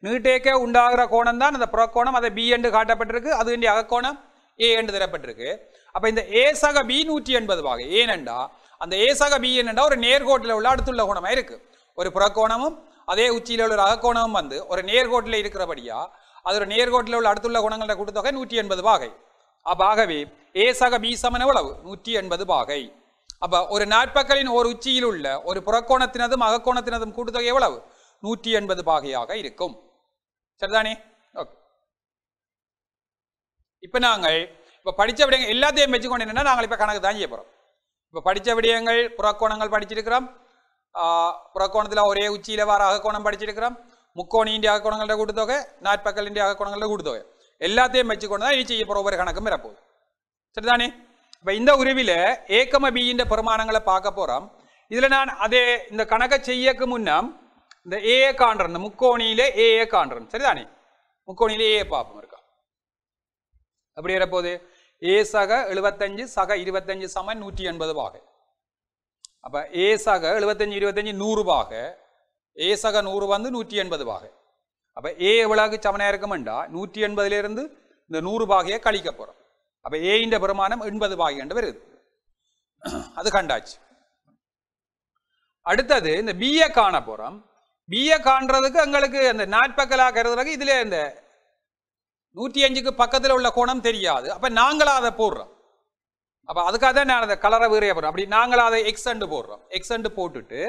நீட்டேக்க உண்டாகிற கோணம் தான் அந்த புறக்கோணம் அதை பி என்று காட்டப்பட்டிருக்கு அது வேண்டிய அகக்கோணம் ஏ என்று தரப்பட்டிருக்கு அப்ப இந்த ஏ சக பி 180 பாகை ஏனென்றா அந்த ஏ சக பி என்னென்றா ஒரு நேர்கோட்டில் உள்ள அடுத்துள்ள கோணமா இருக்கு ஒரு புறக்கோணமும் அதே உச்சியில உள்ள அகக்கோணமும் வந்து ஒரு நேர்கோட்டில் இருக்கிறபடியா அது ஒரு நேர்கோட்டில் உள்ள அடுத்துள்ள கோணங்களோட கூட்டுத்தொகை 180 பாகை. அப்ப ஆகவே ஏ சக பி சமன் எவ்வளவு 180 பாகை. அப்ப ஒரு நாற்பக்கலின் ஒரு உச்சியில் உள்ள ஒரு புறக்கோணத்தினதும் அகக்கோணத்தினதும் கூட்டுத்தொகை எவ்வளவு 180 பாகையாக இருக்கும். சரிதானே? ஓகே. இப்ப நாங்கள் இப்ப படிச்ச விடயங்கள் எல்லாத்தையும் வச்சுக்கொண்டு என்னன்னா நாங்கள் இப்ப கணக்கு தான் செய்ய போறோம். இப்ப படிச்ச விடயங்கள் புறக்கோணங்கள் படிச்சிருக்கிறோம். புறக்கோணத்துல ஒரே உச்சியில வர அகக்கோணம் படிச்சிருக்கிறோம். முக்கோணியின் அகக்கோணங்களோட கூட்டுத்தொகை, நாற்பக்கலின் அகக்கோணங்களோட கூட்டுத்தொகை எல்லாத்தையும் வச்சுக்கொண்டு தான் இனி செய்ய போற ஒவ்வொரு கணக்கும் வரப்போகுது. சரிதானே? இப்ப இந்த உருவில ஏகம பியின் பெருமானங்களை பார்க்க போறோம். இதுல நான் அதே இந்த கணக்கை செய்யக்கு முன்னம் இந்த ஏ காண்றேன், இந்த முக்கோணியில ஏ காண்றேன். சரிதானே? முக்கோணியில ஏ பார்ப்போம் இருக்கா அப்படி வரப்போகுது. ஏ சக 75 சக 25 சமன் 180 பாகை. அப்ப ஏ சக 75 25 100 பாகை. ஏ சக 100 வந்து 180 பாகை. அப்ப ஏ எவ்வளவுக்கு சமனா இருக்குமெண்டா 180ல இருந்து இந்த 100 பாகையை கழிக்க போறோம். அப்ப ஏ இந்த பெருமானம் 80 பாகை என்று வருது. அது கண்டாச்சு. அடுத்தது இந்த பிஏ காண போறோம். பிஏ காண்றதுக்கு எங்களுக்கு அந்த நாற்பக்கலா கருதுறதுக்கு இதுல இந்த 105க்கு பக்கத்துல உள்ள கோணம் தெரியாது. அப்ப நாங்களா அதை போடுறோம். அப்ப அதுக்காக தான் நான் அந்த கலரை வேறையா போடுறோம். அப்படி நாங்களா அதை எக்ஸ் அண்டு போடுறோம். எக்ஸ் அண்டு போட்டுட்டு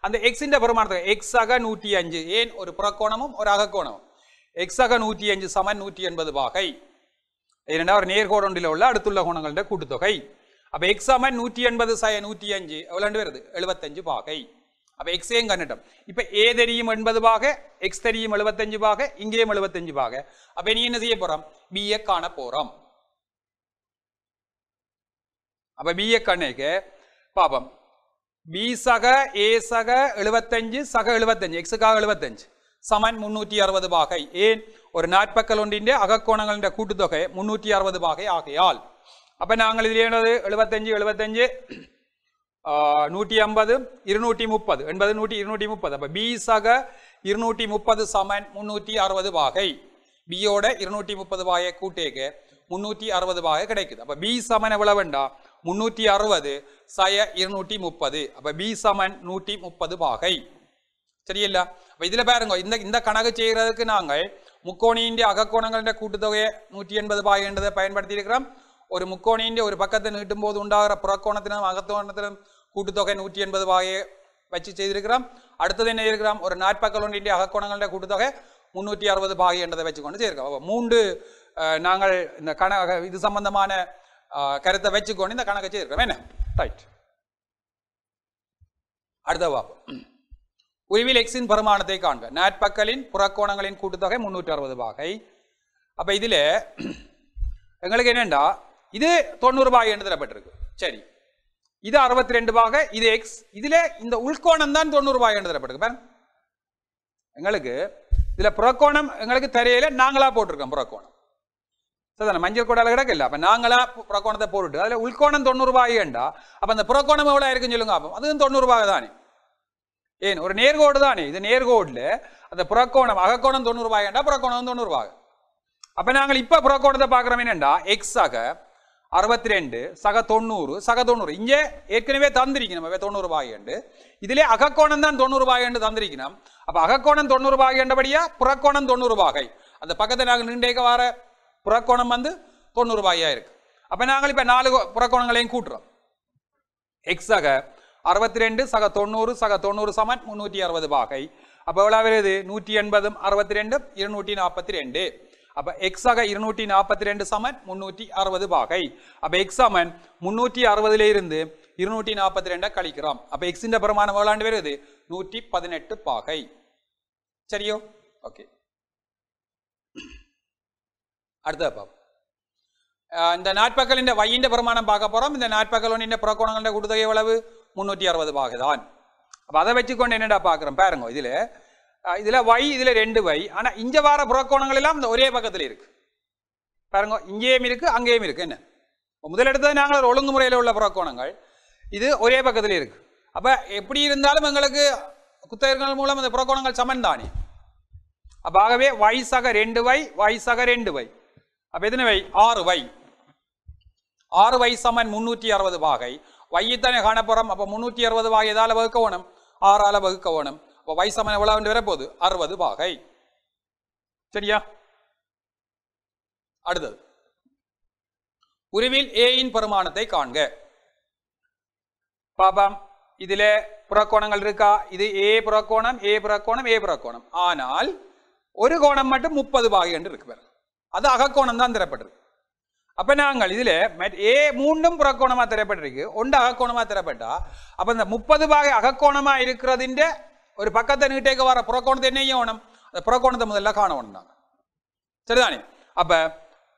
அந்த எக்ஸின் பெருமானத்தை எக்ஸ் ஆக 105 ஏன் ஒரு புறக்கோணமும் ஒரு அகக்கோணமும் எக்ஸ் ஆக 105 சமன் 180 பாகை. ஏன்னா ஒரு நேர்கோணத்தில் உள்ள அடுத்துள்ள கோணங்களோட கூட்டுத்தொகை. அப்ப எக்ஸ் சமன் 180 சய 105 எவ்வளவு வருது 75 பாகை. அப்ப எக்ஸையும் கண்டுட்டோம். இப்ப ஏ தெரியும் 80 பாகை, எக்ஸ் தெரியும் 75 பாகை, இங்கேயும் 75 பாகை. அப்ப நீ என்ன செய்ய போறோம் பிஏ காண போறோம். அப்ப பிஏ கண்ணுக்கு பாப்போம். பி சக ஏ சக 75 சக 75 எக்ஸுக்காக 75 சமன் 360 பாகை. ஏன் ஒரு நாற்பக்கல் ஒன்றின் அகக்கோணங்களின் கூட்டுத்தொகை 360 பாகை ஆகையால் அப்ப நாங்கள் இதில் 75 75 150 230 80 230. அப்ப பி சக 230 சமன் 360 பாகை. பியோட 230 பாகை கூட்டேக்கு 360 பாகை கிடைக்குது. அப்ப பி சமன் எவ்வளவு வேண்டா 360 சய 230. அப்ப பி சமன் 130 பாகை. சரியில்ல? அப்ப இதுல பாருங்க இந்த கணக்கு செய்யறதுக்கு நாங்கள் முக்கோணியின் அகக்கோணங்களின் கூட்டுத்தொகையை 180 பாகை என்றதை பயன்படுத்தி இருக்கிறோம். ஒரு முக்கோணியின் ஒரு பக்கத்தை நீட்டும் போது உண்டாகிற புறக்கோணத்தினும் அகக்கோணத்தினும் கூட்டுத்தொகை 180 பாகையை வச்சு செய்திருக்கிறோம். அடுத்தது என்ன இருக்கிறோம் ஒரு நாற்பக்கல் ஒன்றின் அகக்கோணங்களின் கூட்டுத்தொகை 360 பாகை என்றதை வச்சுக்கொண்டு செய்யிருக்கோம். 3 நாங்கள் இந்த கணக்கு இது சம்பந்தமான கருத்தை வச்சுக்கொண்டு இந்த கணக்கை செய்திருக்கிறோம். என்ன ரைட். அடுத்த பார்ப்போம். உருவில் எக்ஸின் பெருமானத்தை காண்க. நாற்பக்கலின் புறக்கோணங்களின் கூட்டுத்தொகை 360 பாகை. அப்ப இதுல எங்களுக்கு என்னண்டா இது 90 பாகை என்று தரப்பட்டிருக்கு. சரி, இது 62 பாகை, இது எக்ஸ். இதுல இந்த உள்கோணம் தான் 90 பாகை என்று தரப்பட்டிருக்கு. பாருங்க எங்களுக்கு இதுல புறக்கோணம் எங்களுக்கு தெரியல, நாங்களா போட்டிருக்கோம் புறக்கோணம். சரிதானே? மஞ்சள் கோடால கிடக்கல. அப்ப நாங்களா புறக்கோணத்தை போட்டுட்டு அதுல உள்கோணம் 90 பாகைண்டா அப்ப அந்த புறக்கோணம் எவ்வளவு இருக்குன்னு சொல்லுங்க. அப்போ அதுவும் 90 பாகை தானே. ஏன் ஒரு நேர்கோடு தானே. இது நேர்கோடுல அந்த புறக்கோணம் அகக்கோணம் 90 பாகைண்டா புறக்கோணம் 90 பாகை. அப்ப நாங்கள் இப்ப புறக்கோணத்தை பாக்குறோம் என்னண்டா எக்ஸ் ஆக 62 சக 90 சக 90 இங்க ஏற்கனவே தந்திருக்கணும். 90 பாகை இதுல அகக்கோணம் தான் 90 பாகை தந்திருக்கணும். அப்ப அகக்கோணம் 90 பாகை என்றபடியா புறக்கோணம் 90 பாகை. அந்த பக்கத்தை நாங்கள் நீண்டேக்க வர புறக்கோணம் வந்து 90 பாகையா இருக்கு. அப்ப நாங்கள் இப்ப 4 புறக்கோணங்களையும் கூட்டுறோம். எக்ஸ் ஆக 62 சக 90 சக 90 சமன் 360 பாகை. அப்ப எவ்வளவு வருது 180 62 242. அப்ப எக்ஸ் ஆக 242 சமன் 360 பாகை. அப்ப எக்ஸ் சமன் 360ல இருந்து 242 கழிக்கிறோம். அப்ப எக்ஸ் இந்த பெருமானம் எவ்வளவு வருது 118 பாகை. சரியோ? ஓகே. அடுத்த பாப்போம். இந்த நாற்பக்கலின் வையின் பெருமானம் பார்க்க போறோம். இந்த நாற்பக்கலின் புறக்கோணங்களின் கூட்டுத்தொகை எவ்வளவு 360 பாகை தான். அப்ப அதை வச்சுக்கொண்டு என்னடா பாக்குறோம் பாருங்க. இதுல y இதுல 2 y. ஆனா இங்க வார புறக்கோணங்கள் எல்லாம் இந்த ஒரே பக்கத்துல இருக்கு. பாருங்க இங்கேயும் இருக்கு அங்கேயும் இருக்கு. என்ன முதல் எடுத்தது நாங்கள் ஒழுங்குமுறையில உள்ள புறக்கோணங்கள் இது ஒரே பக்கத்துல இருக்கு. அப்ப எப்படி இருந்தாலும் எங்களுக்கு குத்தகங்கள் மூலம் அந்த புறக்கோணங்கள் சமன் தானே. அப்ப ஆகவே y சக 2y y சக 2y. அப்ப எத்தனை y 6y. 6y சமன் 360 பாகை. y தானே காண போறோம். அப்ப 360 பாகை எதால வகுக்க வேணும் 6ஆல வகுக்க வேணும். y சமன் எவ்வளவு வரப்போகுது 60 பாகை. சரியா? அடுத்தது உருவில் A இன் பெருமானத்தை காண்க. பாபாம் இதுல புறக்கோணங்கள் இருக்கா? இது A புறக்கோணம், A புறக்கோணம், A புறக்கோணம். ஆனால் ஒரு கோணம் மட்டும் 30 பாகை என்று இருக்கு. அது அகக்கோணம் தான் தரப்பட்டிருக்கு. அப்ப நாங்கள் இதுல A மூன்றும் புறக்கோணமா தரப்பட்டிருக்கு, ஒன்று அகக்கோணமா தரப்பட்டா அப்ப இந்த 30 பாகை அகக்கோணமா இருக்கிறதின் ஒரு பக்கத்தை நீட்டேக்க வர புறக்கோணத்தை என்ன செய்யணும்? அந்த புறக்கோணத்தை முதல்ல காணணும் நாங்க. சரிதானே? அப்ப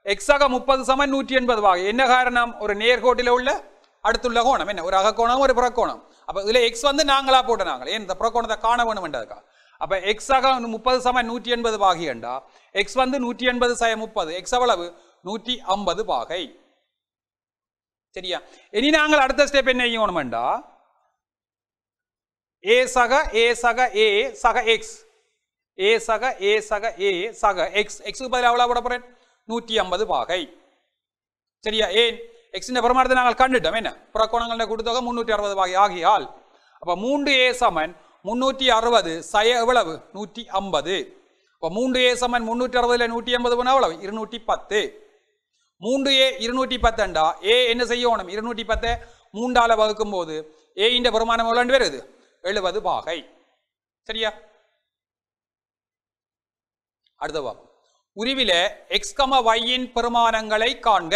எக்ஸாக 30 சமன் 180 பாகை. என்ன காரணம்? ஒரு நேர்கோட்டில உள்ள அடுத்துள்ள கோணம் என்ன? ஒரு அகக்கோணம், ஒரு புறக்கோணம். அப்ப இதுல எக்ஸ் வந்து நாங்களா போட்ட நாங்கள் ஏன் இந்த புறக்கோணத்தை காண வேணும்ன்றதுக்கா. அப்ப எக்ஸாக 30 சமன் 180 பாகை என்றா எக்ஸ் வந்து 180 சய 30, எக்ஸ் எவ்வளவு? 150 பாகை. சரியா? இனி நாங்கள் அடுத்த ஸ்டெப் என்ன செய்யணும்டா, ஏ சக ஏ சக ஏ சக எக்ஸ், ஏ சக ஏ சக ஏ சக எக்ஸ், எக்ஸுக்கு பதிலாக எவ்வளவு போட போறேன்? 150 பாகை. சரியா? ஏன் எக்ஸ் இந்த பிரமாணத்தை நாங்கள் கண்டுட்டோம். என்ன புறக்கோணங்கள கூட்டுத்தொகை 360 பாகை ஆகியால் அப்ப 3a சமன் 360 சய எவ்வளவு? 150. அப்ப 3a சமன் 360ல 150 போனா எவ்வளவு? 210. 3a 210 என்றா a என்ன செய்யணும்? 210 3ஆல வகுக்கும் போது a இன் பெருமானம் எவ்வளவு வருது? 70 பாகை. சரியா? அடுத்த பாகம் உருவில x, y இன் பெருமானங்களை காண்க.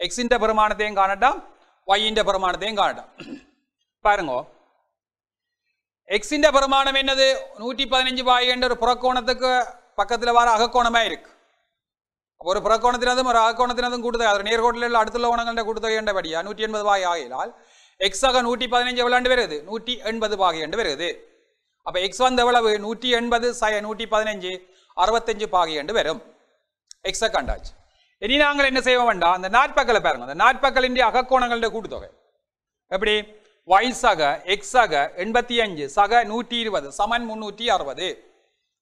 x இன் பெருமானத்தையும் காணட்டாம், y இன் பெருமானத்தையும் காணட்டாம். பாருங்க, x இன் பெருமானம் என்னது? 115 பாகை என்ற ஒரு புறக்கோணத்துக்கு பக்கத்துல வர அகக்கோணமா இருக்கு. ஒரு புறக்கோணத்தினதும் ஒரு அகக்கோணத்தினதும் கூட்டுத்தொகை, அது நேர்கோட்டில் அடுத்துள்ள கோணங்கள கூட்டுத்தொகை என்றபடியா 180 பாகை ஆகினால் x ஆக 115 எவ்வளவு வருது? 180 பாகை என்று வருது. அப்ப x வந்து எவ்வளவு? 180 சய 115 65 பாகை என்று வரும். x கண்டாச்சு. இனி நாங்கள் என்ன செய்வோம் வேண்டாம், அந்த நாட்பக்களை பாருங்க. அந்த நாட்பக்களின் அகக்கோணங்கள கூட்டுத்தொகை எப்படி? y சக x சக 85 சக 120 சமன் 360.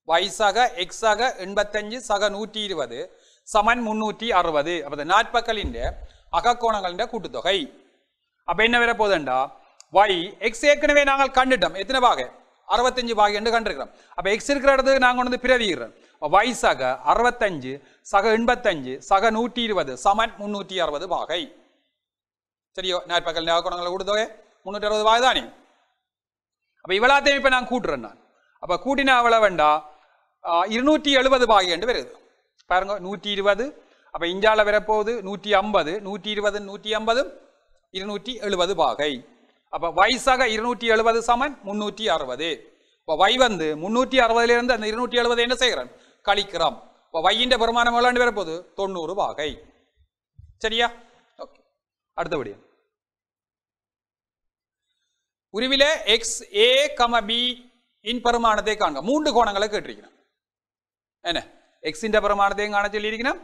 y சக x சக 85 சக 120 சமன் 360. அப்ப இந்த நாட்பக்களின் அகக்கோணங்களின் கூட்டுத்தொகை. அப்ப என்ன வர போகுதுண்டா, y x ஏற்கனவே நாங்கள் கண்டுட்டோம். எத்தனை பாகை? 65 பாகை என்று கண்டிருக்கிறோம். அப்ப x இருக்கிற இடத்துக்கு நாங்கள் வந்து பிரதிகிறோம். y சக 65 சக 85 சக 120 சமன் 360 பாகை. சரியோ? நாட்பக்கள் அகக்கோணங்களை கூட்டுத்தொகை 360 பாகை தானே. அப்ப இவ்வளத்தையும் இப்ப நான் கூட்டுறேன் நான். அப்ப கூட்டினா எவ்வளவு வேண்டா? 270 பாகை என்று வருது. பாருங்க, 120. அப்ப இஞ்சால வரப்போகுது 150, 120 150 270 பாகை. அப்ப y சக 270 சமன் 360. அப்ப y வந்து 360 இருந்து அந்த 270 என்ன செய்கிறோம்? கழிக்கிறோம். அப்ப y இன் பெருமானம் எவ்வளவு வரப்போகுது? 90 பாகை. சரியா? ஓகே. அடுத்தபடி உருவில x a, b இன் பெருமானத்தை காண்க. 3 கோணங்களை கேட்டிருக்கிறோம். என்ன? x இன் பெருமானத்தையும் காண சொல்லி இருக்கிறோம்,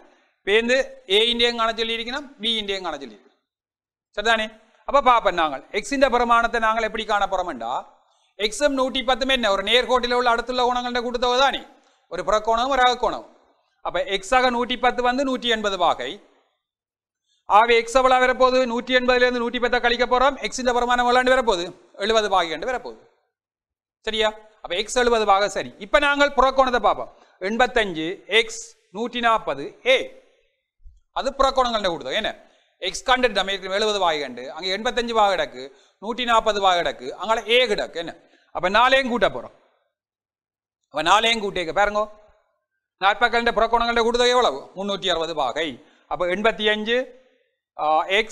பேருந்து a இன்டையும் காண சொல்லி இருக்கிறோம், b இன்டையும் காண சொல்லி இருக்கிறோம். சரிதானே? அப்ப பாப்போம் நாங்கள் x இன் பெருமானத்தை நாங்கள் எப்படி காண போறோம்டா, x 110 என்ன? ஒரு நேர்கோட்டில் உள்ள அடுத்துள்ள கோணங்கள கூட்டுத்தொகை தானே, ஒரு புறக்கோணம் ஒரு அகக்கோணம். அப்ப x ஆக 110 வந்து 180 பாகை. ஆக x எவ்வளவு வரப்போகுது? 180 இருந்து 110 கழிக்க போறோம். x இன் பெருமானம் எவ்வளவு வரப்போகுது? 70 பாகை என்று வரப்போகுது. சரியா? அப்ப x 70 பாகை. சரி, இப்ப நாங்கள் புறக்கோணத்தை பார்ப்போம். 85 x 140 a, அது புறக்கோணங்கள கூட்டுத்தொகை. என்ன? x கண்டுட்டு நம்ம 70 பாகை கண்டு, அங்க 85 பாகை கிடக்கு, 140 பாகை கிடக்கு, அங்கே a கிடக்கு. என்ன? அப்ப 4 கூட்ட போறோம். அப்ப 4 கூட்டேக்க பாருங்க, நாட்பக்களின் புறக்கோணங்கள கூட்டுத்தொகை எவ்வளவு? 360 பாகை. அப்ப 85 x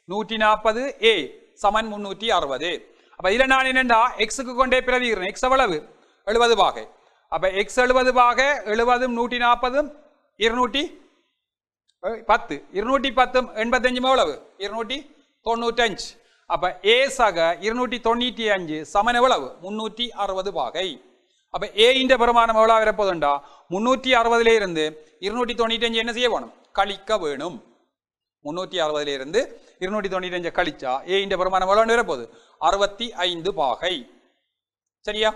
140 a சமன் 360. அப்ப இதுல நான் என்னண்டா எக்ஸுக்கு கொண்டே பிரதிகிறேன். எக்ஸ் எவ்வளவு? 70 பாகை. அப்ப எக்ஸ் 70 பாகை, 70 140 210, 210 85 எவ்வளவு? 295. அப்ப a சக 295 சமன் எவ்வளவு? 360 பாகை. அப்ப a இன் பெருமானம் எவ்வளவு வரப்போகுதுண்டா, 360 இருந்து 295 என்ன செய்ய வேணும்? கழிக்க வேணும். 360 இருந்து 295 கழிச்சா a இன் பெருமானம் எவ்வளவு வரப்போகுது? 65 பாகை. சரியா?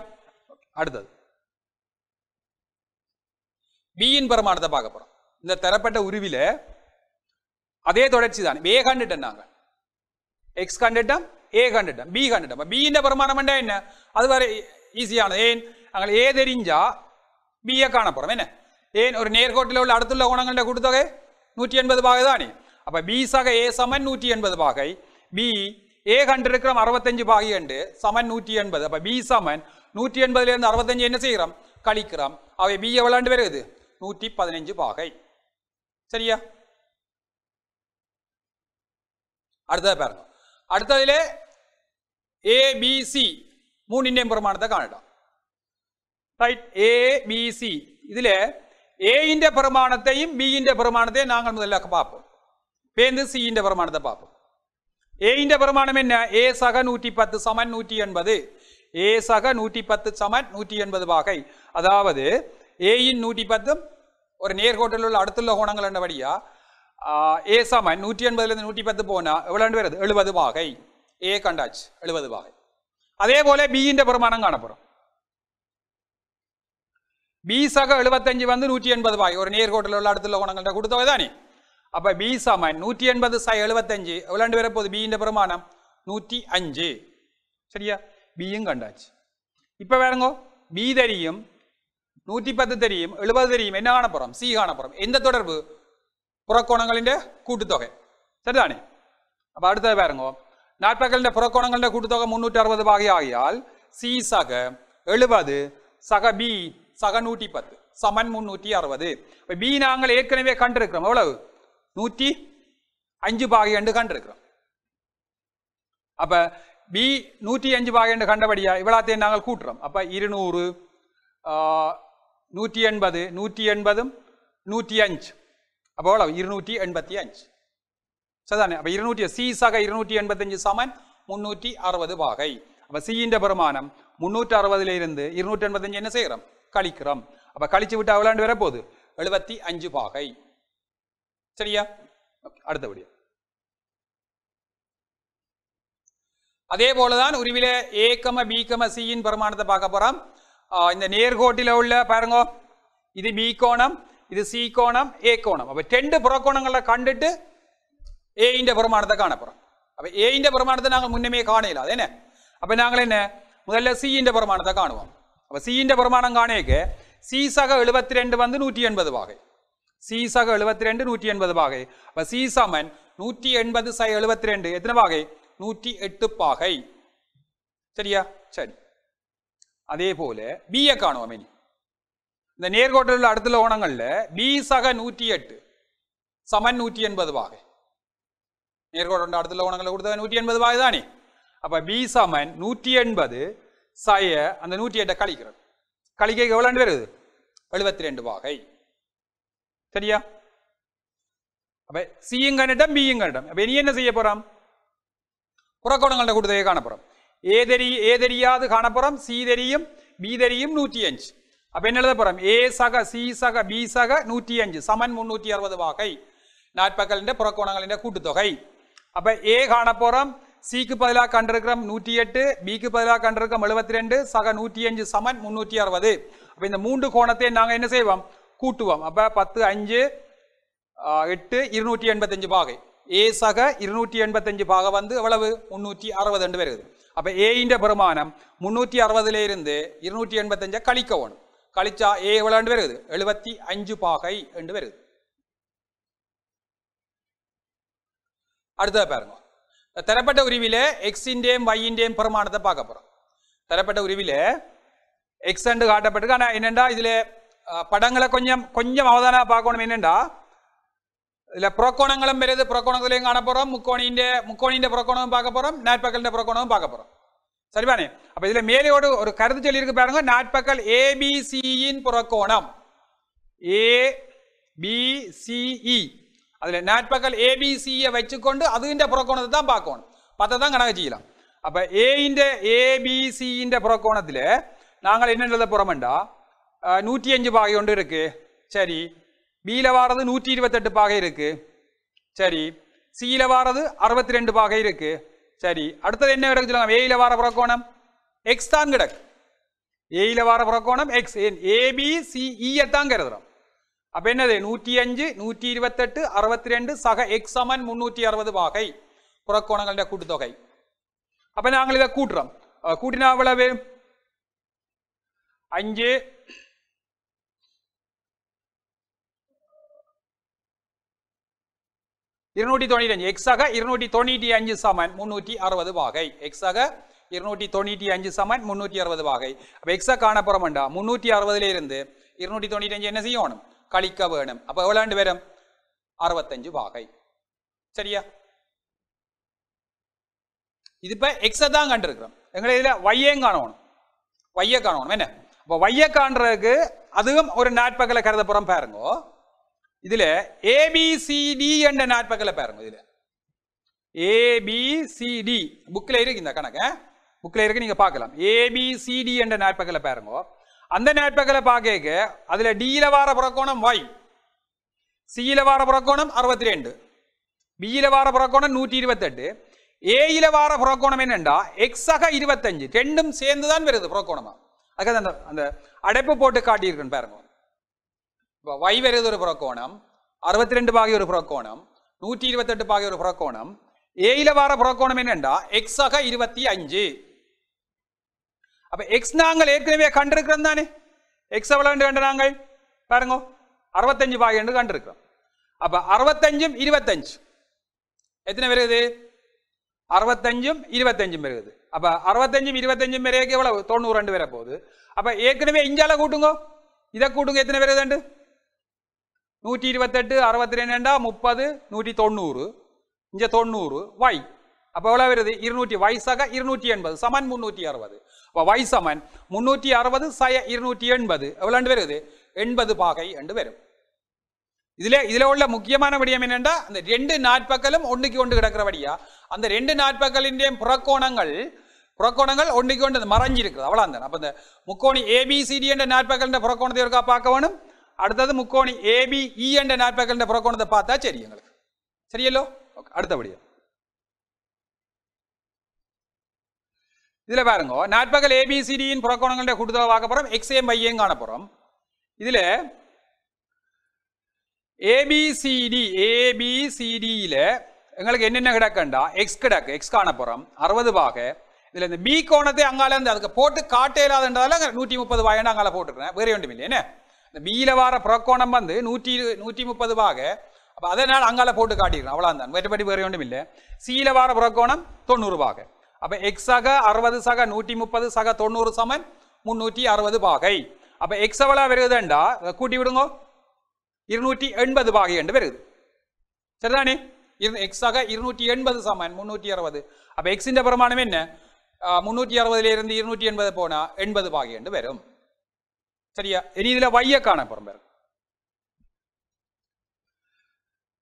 அடுத்தது b இன் பெருமானத்தை பார்க்க போறோம். இந்த தரப்பட்ட உருவில அதே தொடர்ச்சி தான். a கண்டுட்டோம் நாங்க, x கண்டுட்டோம், a கண்டுட்டோம், b கண்டுட்டோம். b இன் பெருமானம் என்ன? அது வரை ஈஸியானது. ஏன்? நாங்கள் a தெரிஞ்சா b காண போறோம். என்ன? ஏன் ஒரு நேர்கோட்டில் உள்ள அடுத்துள்ள கோணங்களுடைய கூட்டுத்தொகை 180 பாகை தானே. அப்ப பி சக ஏ சமன் 180 பாகை, பி ஏ கண்டிருக்கிறோம் 65 பாகை என்று சமன் 180. அப்ப பி சமன் 180 இருந்து 65 என்ன செய்கிறோம், கழிக்கிறோம். அவை பி எவ்வளவு வருது, 115 பாகை. சரியா? அடுத்தது பாருங்க. அடுத்ததுல ஏ பி சி மூணின் பெருமானத்தை காணலாம். ரைட், ஏ பி சி இதுல ஏ இன் பெருமானத்தையும் பி இன் பெருமானத்தையும் நாங்கள் முதல்ல பார்ப்போம். பேருந்து சி இன் பெருமானத்தை பார்ப்போம். ஏ இன் பெருமானம் என்ன, ஏ சக 110 சமன் 180. ஏ சக 110 சமன் 180 பாகை. அதாவது ஏ இன் 110 ஒரு நேர்கோட்டில் உள்ள அடுத்துள்ள கோணங்கள் என்னபடியா ஏ சமன் 180 இருந்து 110 போனா எவ்வளவு வருது, 70 பாகை. ஏ கண்டாச்சு 70 பாகை. அதே போல பி இன் பெருமானம் காணப்படும். பி சக 75 வந்து 180 பாகை, ஒரு நேர்கோட்டில் உள்ள அடுத்துள்ள கோணங்கள்ட்ட கூட்டுத்தொகை தானே. அப்ப பி சமன் 180 சை 75 எவ்வளவு வரப்போகுது, பி இன் பெருமானம் 105. சரியா? பியும் கண்டாச்சு. இப்ப வேறங்கோ பி தெரியும், 110 தெரியும், 70 தெரியும், என்ன காணப்போறோம், சி காணப்போறோம். எந்த தொடர்பு, புறக்கோணங்களின் கூட்டுத்தொகை. சரிதானே? அப்ப அடுத்தது பாருங்க, நாற்பகலின் புறக்கோணங்களின் கூட்டுத்தொகை 360 பாகை ஆகியால் சி சக 70 சக பி சக 110 சமன் 360. பி நாங்கள் ஏற்கனவே கண்டிருக்கிறோம், எவ்வளவு, 105 பாகை என்று கண்டிருக்கிறோம். அப்ப பி 105 பாகை என்று கண்டபடியா இவ்வளத்தையும் நாங்கள் கூட்டுறோம். அப்ப 200 180 180 105 அப்போ எவ்வளவு, 285. சரிதானே? அப்ப 200 சி சக 285 சமன் 360 பாகை. அப்ப சி இன் பெருமானம் 360 இருந்து 285 என்ன செய்கிறோம், கழிக்கிறோம். அப்ப கழிச்சு விட்டு எவ்வளவு வரப்போகுது, 75 பாகை. சரியா? அடுத்தபடி அதே போலதான் உருவில ஏ கம பி கம சி இன் பெருமானத்தை பார்க்க போறோம். இந்த நேர்கோட்டில உள்ள பாருங்க, இது பி கோணம், இது சி கோணம், ஏ கோணம். அப்ப 2 புறக்கோணங்களை கண்டுட்டு ஏ இன் பெருமானத்தை காணப்போறோம். அப்ப ஏ இன் பெருமானத்தை நாங்கள் முன்னமே காணல, அது என்ன. அப்ப நாங்கள் என்ன முதல்ல சி இன் பெருமானத்தை காணுவோம். அப்ப சி இன் பெருமானம் காணேக்க சி சக 72 வந்து 180 பாகை, சி சக 72 180 பாகை. அப்ப சி சமன் 180 சை 72 எத்தனை பாகை, 108 பாகை. சரியா? சரி. அதே போல பியை காணுவோம். இனி இந்த நேர்கோட்டில் உள்ள அடுத்துள்ள கோணங்கள்ல பி சக 108 சமன் 180 பாகை. நேர்கோட்டில் அடுத்துள்ள கோணங்களை கொடுத்த 180 பாகை தானே. அப்ப பி சமன் 180 சய அந்த 108 கழிக்கிறோம். கழிக்க எவ்வளவு வருது, 72 பாகை. சரியா? அப்ப சியும் கண்டிடம் பியும் கண்டிடம். அப்ப இனி என்ன செய்ய போறோம், புறக்கோணங்கள கூட்டுத்தொகையை காணப்போறோம். ஏ தெரியாது காணப்போறோம், சி தெரியும், பி தெரியும், 105. அப்ப என்ன எழுத போறோம், ஏ சக சி சக பி சக 105 சமன் 360 பாகை. நாற்பகலின் புறக்கோணங்களின் கூட்டுத்தொகை. அப்ப ஏ காணப்போறோம், சிக்கு பதிலாக கண்டிருக்கிறோம் 108, பிக்கு பதிலாக கண்டிருக்கிறோம் 72 சக 105 சமன் 360. அப்ப இந்த 3 கோணத்தை நாங்க என்ன செய்வோம், கூட்டுவோம். அப்ப 10 5 8 285 பாகை. ஏ சக 285 பாகை வந்து எவ்வளவு, 360 வருது. அப்ப ஏ இன் பெருமானம் 360 இருந்து 285 கழிக்க வேணும். கழிச்சா ஏ எவ்வளவு வருது, 75 பாகை என்று வருது. அடுத்தது பாருங்க, தரப்பட்ட உரிவில எக்ஸ் இன்டேம் y இன்டேம் பெருமானத்தை பார்க்க போறோம். தரப்பட்ட உரிவில எக்ஸ் என்று காட்டப்பட்டிருக்கு. ஆனா என்னண்டா இதுல படங்களை கொஞ்சம் அவதானம் பார்க்கணும். என்னண்டா இதுல புறக்கோணங்களும் வருது, புறக்கோணங்களையும் காண போறோம், முக்கோணியின் புறக்கோணமும் பார்க்க போறோம், நாட்பக்கலின் புறக்கோணமும் பார்க்க போறோம். சரிபானே? அப்ப இதுல மேலையோடு ஒரு கருத்து சொல்லி இருக்கு பாருங்க, நாட்பக்கல் ஏபிசியின் புறக்கோணம் ஏபிசிஇ. அதுல நாட்பக்கல் ஏபிசியை வச்சுக்கொண்டு அதுகின்ற புறக்கோணத்தை தான் பார்க்கணும், பார்த்தா தான் கணக்கு செய்யலாம். அப்ப ஏபிசியின் புறக்கோணத்துல நாங்கள் என்ன எழுத போறோம்டா, 105 பாகை ஒன்று இருக்கு. சரி, பியில வாரது 128 பாகை இருக்கு. சரி, சியில வாரது 62 பாகை இருக்கு. சரி, அடுத்தது என்ன கிடக்கு சொல்லுங்க, ஏயில வார புறக்கோணம் எக்ஸ் தான் கிடக்கு. ஏயில வார புறக்கோணம் எக்ஸ், ஏபிசிஇ தான் கருதுறோம். அப்ப என்னது, 105 128 62 சக எக்ஸ் சமன் 360 பாகை புறக்கோணங்களுடைய கூட்டுத்தொகை. அப்ப நாங்கள் இதை கூட்டுறோம். கூட்டினா எவ்வளவு, 5 295 எக்ஸாக 295 சமன் 360 வாகை எக்ஸாக 295 சமன் 360 வாகை அப்ப எக்ஸா காணப்போறோம்டா 360 இருந்து 295 என்ன செய்யணும் கழிக்க வேணும் அப்ப எவ்வளவு வரும் 65 வாகை சரியா இது இப்ப எக்ஸா தான் கண்டிருக்கிறோம் எங்களை இதுல y காணணும் y காணணும் என்ன அப்ப y காண்றதுக்கு அதுவும் ஒரு நாட்பகலை கருத போறோம் பாருங்க இதுல ABCD என்ற நாட்பகலை பாருங்க இதுல ABCD புக்ல இருக்கு இந்த கணக்கு புக்ல இருக்கு நீங்க பார்க்கலாம் ABCD என்ற நாட்பகலை பாருங்க அந்த நாட்பகலை பார்க்க அதுல D ல வார புறக்கோணம் y C ல வார புறக்கோணம் 62 B ல வார புறக்கோணம் 128 A ல வார புறக்கோணம் என்னண்டா x ஆக 25 ரெண்டும் சேர்ந்து தான் வருது புறக்கோணமா அதுக்கு அந்த அடைப்பு போட்டு காட்டி இருக்குன்னு பாருங்க y வருது ஒரு புறக்கோணம் 62 பாகை ஒரு புறக்கோணம் 128 பாகை ஒரு புறக்கோணம் A ல வார புறக்கோணம் என்னண்டா x ஆக 25 அப்ப x நாங்கள் ஏற்கனவே கண்டிருக்கிறோம் தானே x எவ்வளவு கண்டு நாங்கள் பாருங்க 65 பாகை என்று கண்டிருக்கிறோம் அப்ப 65 25 எத்தனை வருது 65 25 வருது அப்ப 65 25 வரைக்கும் எவ்வளவு 92 வர போகுது அப்ப ஏற்கனவே இஞ்சால கூட்டுங்க இதை கூட்டுங்க எத்தனை வருது 128 62 30 190 இங்க 90 y அப்ப எவ்வளவு வருது 200 y சக 280 சமன் 360 அப்ப y சமன் 360 சய 280 எவ்வளவு வருது 80 பாகை என்று வரும் இதுல உள்ள முக்கியமான விடயம் என்னன்னா அந்த ரெண்டு நாட்பகலும் ஒன்றுக்கு ஒன்று கிடக்கிறபடியா அந்த ரெண்டு நாட்பகலின் புறக்கோணங்கள் ஒன்றுக்கு ஒன்று மறைஞ்சிருக்கு அவ்வளவுதான் அப்ப இந்த முக்கோணி ABCD என்ற நாட்பகலின் புறக்கோணத்தை இருக்கா பார்க்க வேணும் அடுத்தது முக்கோணி ABE என்ற நாட்பகலின் புறக்கோணத்தை பார்த்தா சரி எங்களுக்கு சரியல்லோ அடுத்தபடியா இதுல பாருங்க நாட்பகல் ABCD இன் புறக்கோணங்களுடைய கூட்டுத்தொகை பார்க்க போறோம் XM YM காண போறோம் இதுல ABCD ல எங்களுக்கு என்னென்ன கிடக்கண்டா x கிடக்கு x காண போறோம் 60 பாகை இதுல இந்த B கோணத்தை அங்கால இருந்து அதுக்கு போட்டு காட்ட இல்லாதன்றதால 130 பாகை அங்கால போட்டுருக்கேன் வேற ஒன்றும் இல்லை என்ன இந்த B ல வார புறக்கோணம் வந்து 130 பாகை அப்ப அதனால அங்கால போட்டு காட்டிருக்கேன் அவ்வளவுதான் வேறுபடி வேற ஒன்றும் இல்லை C ல வார புறக்கோணம் 90 பாகை அப்ப x ஆக 60 சக 130 சக 90 சமன் 360 பாகை அப்ப x எவ்வளவு வருதுண்டா கூட்டி விடுங்க 280 பாகை என்று வருது சரிதானே x ஆக 280 சமன் 360 அப்ப x இன் பிரமாணம் என்ன 360 இருந்து 280 போனா 80 பாகை என்று வரும் சரியா இனி இதுல y காண போறோம்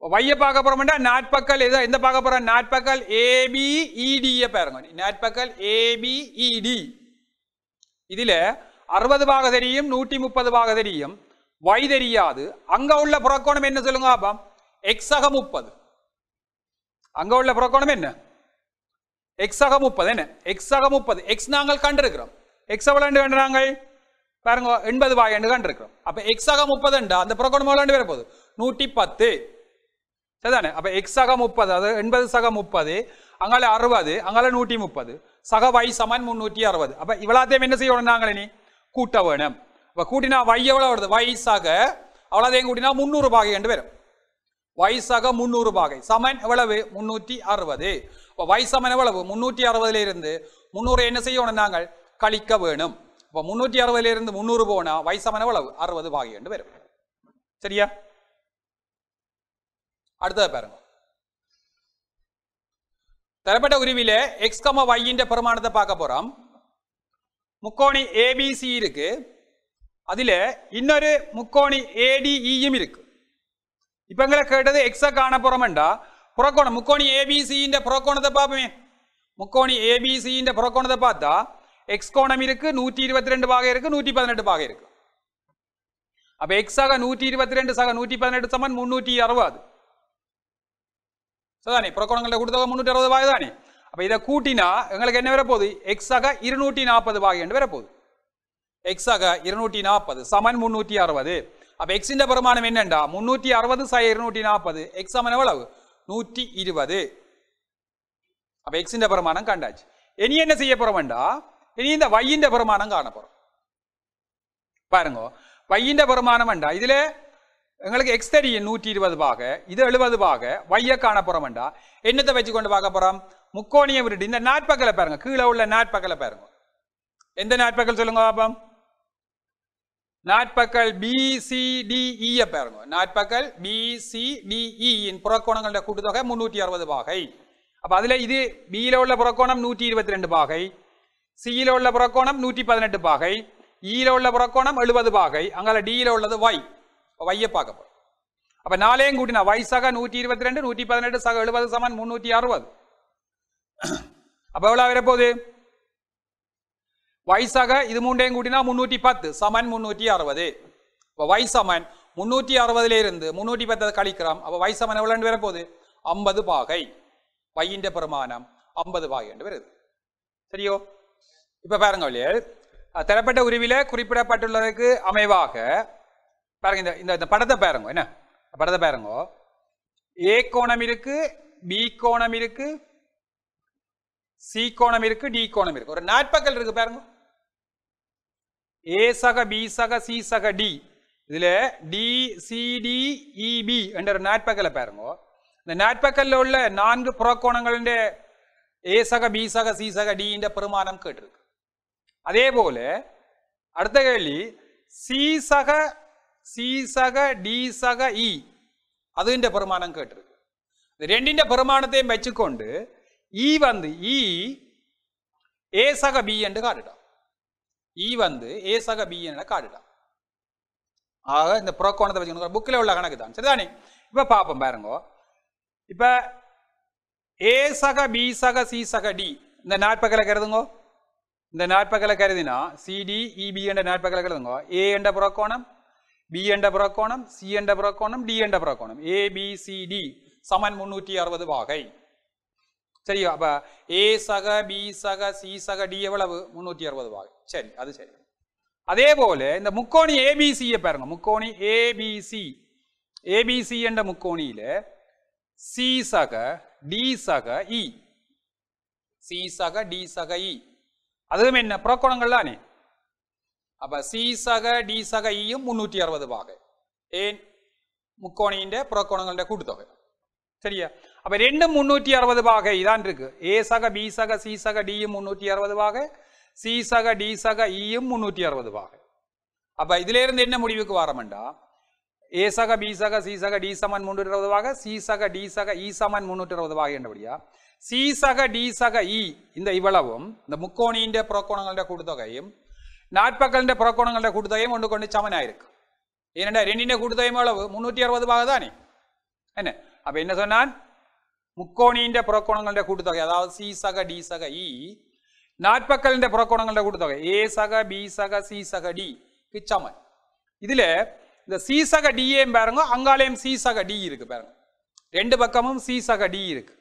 y பார்க்க போறோம்னா நாட்பகல் எந்த பார்க்க போறோம் நாட்பகல் ABED பாருங்க நாட்பகல் ABED இதுல 60 பாகை தெரியும் 130 பாகை தெரியும் y தெரியாது அங்க உள்ள புறக்கோணம் என்ன சொல்லுங்க பாப்போம் x ஆக 30 அங்க உள்ள புறக்கோணம் என்ன x ஆக 30 என்ன x ஆக 30 x நாங்கள் கண்டிருக்கிறோம் x எவ்வளவு கண்டுறாங்க பாருங்க 80 பாகை என்று கண்டிருக்கிறோம் அப்ப x ஆக 30 என்றா அந்த புறக்கோணம் எவ்வளவு வர போகுது 110 சரிதானே அப்ப x ஆக 30 அது 80 சக 30 அங்கால 60 அங்கால 130 சக y சமன் 360 அப்ப இவ்வளத்தையும் என்ன செய்யணும் நாங்கள் இனி கூட்ட வேணும் அப்ப கூட்டினா y எவ்வளவு வருது y சக அவ்வளவுதையும் கூட்டினா 300 பாகை என்று வரும் y சக 300 பாகை சமன் எவ்வளவு 360 அப்ப y சமன் எவ்வளவு 360 இருந்து 300 என்ன செய்யணும் நாங்கள் கழிக்க வேணும் அப்ப 360 இருந்து 300 போனா y சமன் எவ்வளவு 60 பாகை என்று வரும் சரியா அடுத்தது பாருங்க தரப்பட்ட உரிமையில x, y இன் பிரமாணத்தை பார்க்க போறோம் முக்கோணி ABC இருக்கு அதுல இன்னொரு முக்கோணி ADEயும் இருக்கு இப்ப எங்களை கேட்டது x காண போறோம்டா புறக்கோணம் முக்கோணி ABC இன் புறக்கோணத்தை பார்ப்போமே முக்கோணி ABC இன் புறக்கோணத்தை பார்த்தா x கோணம் இருக்கு 122 பாகை இருக்கு 118 பாகை இருக்கு அப்ப x ஆக 122 சக 118 சமன் 360 சரிதானே புறக்கோணங்களை கூட்டுத்தொகை 360 பாகை தானே அப்ப இதை கூட்டினா எங்களுக்கு என்ன வர போகுது x ஆக 240 பாகை என்று வர போகுது x ஆக 240 சமன் 360 அப்ப x இன் பிரமாணம் என்னண்டா 360 சய 240 x சமன் எவ்வளவு 120 அப்ப x இன் பிரமாணம் கண்டாச்சு இனி என்ன செய்ய போறோம்டா இனி இந்த y இன் பிரமாணம் காண போறோம் பாருங்க y இன் பிரமாணம் இதுல எங்களுக்கு எக்ஸ் தெரியும் 120 பாக, இது 70 பாக, வைய காண போறோம்டா என்னத்தை வச்சு கொண்டு பார்க்க போறோம்? முக்கோணியை விட்டுட்டு இந்த நாட்பக்கலை பாருங்க, கீழே உள்ள நாட்பக்கலை பாருங்க. எந்த நாட்பக்கல் சொல்லுங்க பாப்போம்? நாட்பக்கல் BCDE பாருங்க. நாட்பக்கல் BCDE இன் புறக்கோணங்களுடைய கூட்டுத்தொகை 360 பாகை. அப்ப அதுல இது பியில உள்ள புறக்கோணம் 122 பாகை, சியில உள்ள புறக்கோணம் 118 பாகை, ஈல உள்ள புறக்கோணம் 70 பாகை, அங்கால டியில உள்ளது y. வைய பார்க்க போறோம். அப்ப நாளையும் கூட்டினா y சக 122 118 சக 70 சமன் 360. அப்ப எவ்வளவு வரப்போகுது? y சக இது மூண்டையும் கூட்டினா 310 சமன் 360. அப்ப y சமன் 360 இருந்து 310 கழிக்கிறோம். அப்ப y சமன் எவ்வளவு வரப்போகுது? 50 பாகை. y இன் பெருமானம் 50 பாகை என்று வருது. சரியோ? இப்ப பாருங்க வழியில் தரப்பட்ட உருவில குறிப்பிடப்பட்டுள்ளதற்கு அமைவாக பாருங்க, இந்த படத்தை பாருங்க. என்ன படத்தை பாருங்க? ஏ கோணம் இருக்கு, பி கோணம் இருக்கு, சி கோணம் இருக்கு, டி கோணம் இருக்கு. ஒரு நாட்பக்கல் இருக்கு பாருங்க. ஏ சக பி சக சி சக டி, இதுல டி சி டி இ பி என்ற ஒரு நாட்பக்கலை பாருங்க. இந்த நாட்பக்கல்ல உள்ள 4 புறக்கோணங்களுடைய ஏ சக பி சக சி சக டி என்ற பெருமானம் கேட்டிருக்கு. அதே போல அடுத்த கேள்வி சி சக டி சக இ அதுன்ற பெருமானம் கேட்டிருக்கு. இந்த ரெண்டின் பெருமானத்தையும் வச்சுக்கொண்டு இ வந்து இ ஏ சக பி என்று காட்டுட்டான். இ வந்து ஏ சக பி என்ற காட்டுட்டான். ஆக இந்த புறக்கோணத்தை வச்சுக்கணும், புக்கில் உள்ள கணக்கு தான். சரிதானே? இப்ப பார்ப்போம் பாருங்க. இப்ப ஏ சக பி சக சி சக டி இந்த நாட்பக்கலை கருதுங்க. இந்த நாட்பக்கலை கருதினா சிடி இபி என்ற நாட்பக்கலை கருதுங்க. ஏ என்ற புறக்கோணம், பி என்ற புறக்கோணம், சி என்ற புறக்கோணம், டி என்ற புறக்கோணம், ABCD சமன் 360 பாகை. சரியா? அப்ப ஏ சக பி சக சி சக டி எவ்வளவு? 360 பாகை. சரி, அது சரி. அதே போல இந்த முக்கோணி ஏபிசியை பாருங்க. முக்கோணி ஏபிசி என்ற முக்கோணியில சி சக டி சக இ, சி சக டி சக இ அதுவும் என்ன புறக்கோணங்கள் தானே? அப்ப சி சக டி சக இயும் 360 பாகை. ஏன்? முக்கோணியின் புறக்கோணங்களுடைய கூட்டுத்தொகை. சரியா? அப்ப ரெண்டும் 360 பாகை தான் இருக்கு. ஏ சக பி சக சி சக டியும் 360 பாகை, சி சக டி சக இயும் 360 பாகை. அப்ப இதுல இருந்து என்ன முடிவுக்கு வரமெண்டா, ஏ சக பி சக சி சக டி சமன் 360 பாகை, சி சக டி சக இ சமன் 360 பாகை என்றபடியா சி சக டி சக இ இந்த இவ்வளவும் இந்த முக்கோணியின் புறக்கோணங்களுடைய கூட்டுத்தொகையும் நாட்பக்கலின் புறக்கோணங்களுடைய கூட்டுத்தொகையும் ஒன்று கொண்டு சமனாயிருக்கு. ஏனென்றா ரெண்டின் கூட்டுத்தொகையும் அளவு 360 பாகை தானே. என்ன அப்ப என்ன சொன்னான்? முக்கோணியின் புறக்கோணங்களுடைய கூட்டுத்தொகை அதாவது சி சக டி சக இ நாட்பக்கலின் புறக்கோணங்களுடைய கூட்டுத்தொகை ஏ சக பி சக சி சக டி சமன். இதுல இந்த சி சக டிஏம் பாருங்க, அங்காலயம் சி சக டி இருக்கு பாருங்க. ரெண்டு பக்கமும் சி சக டி இருக்கு.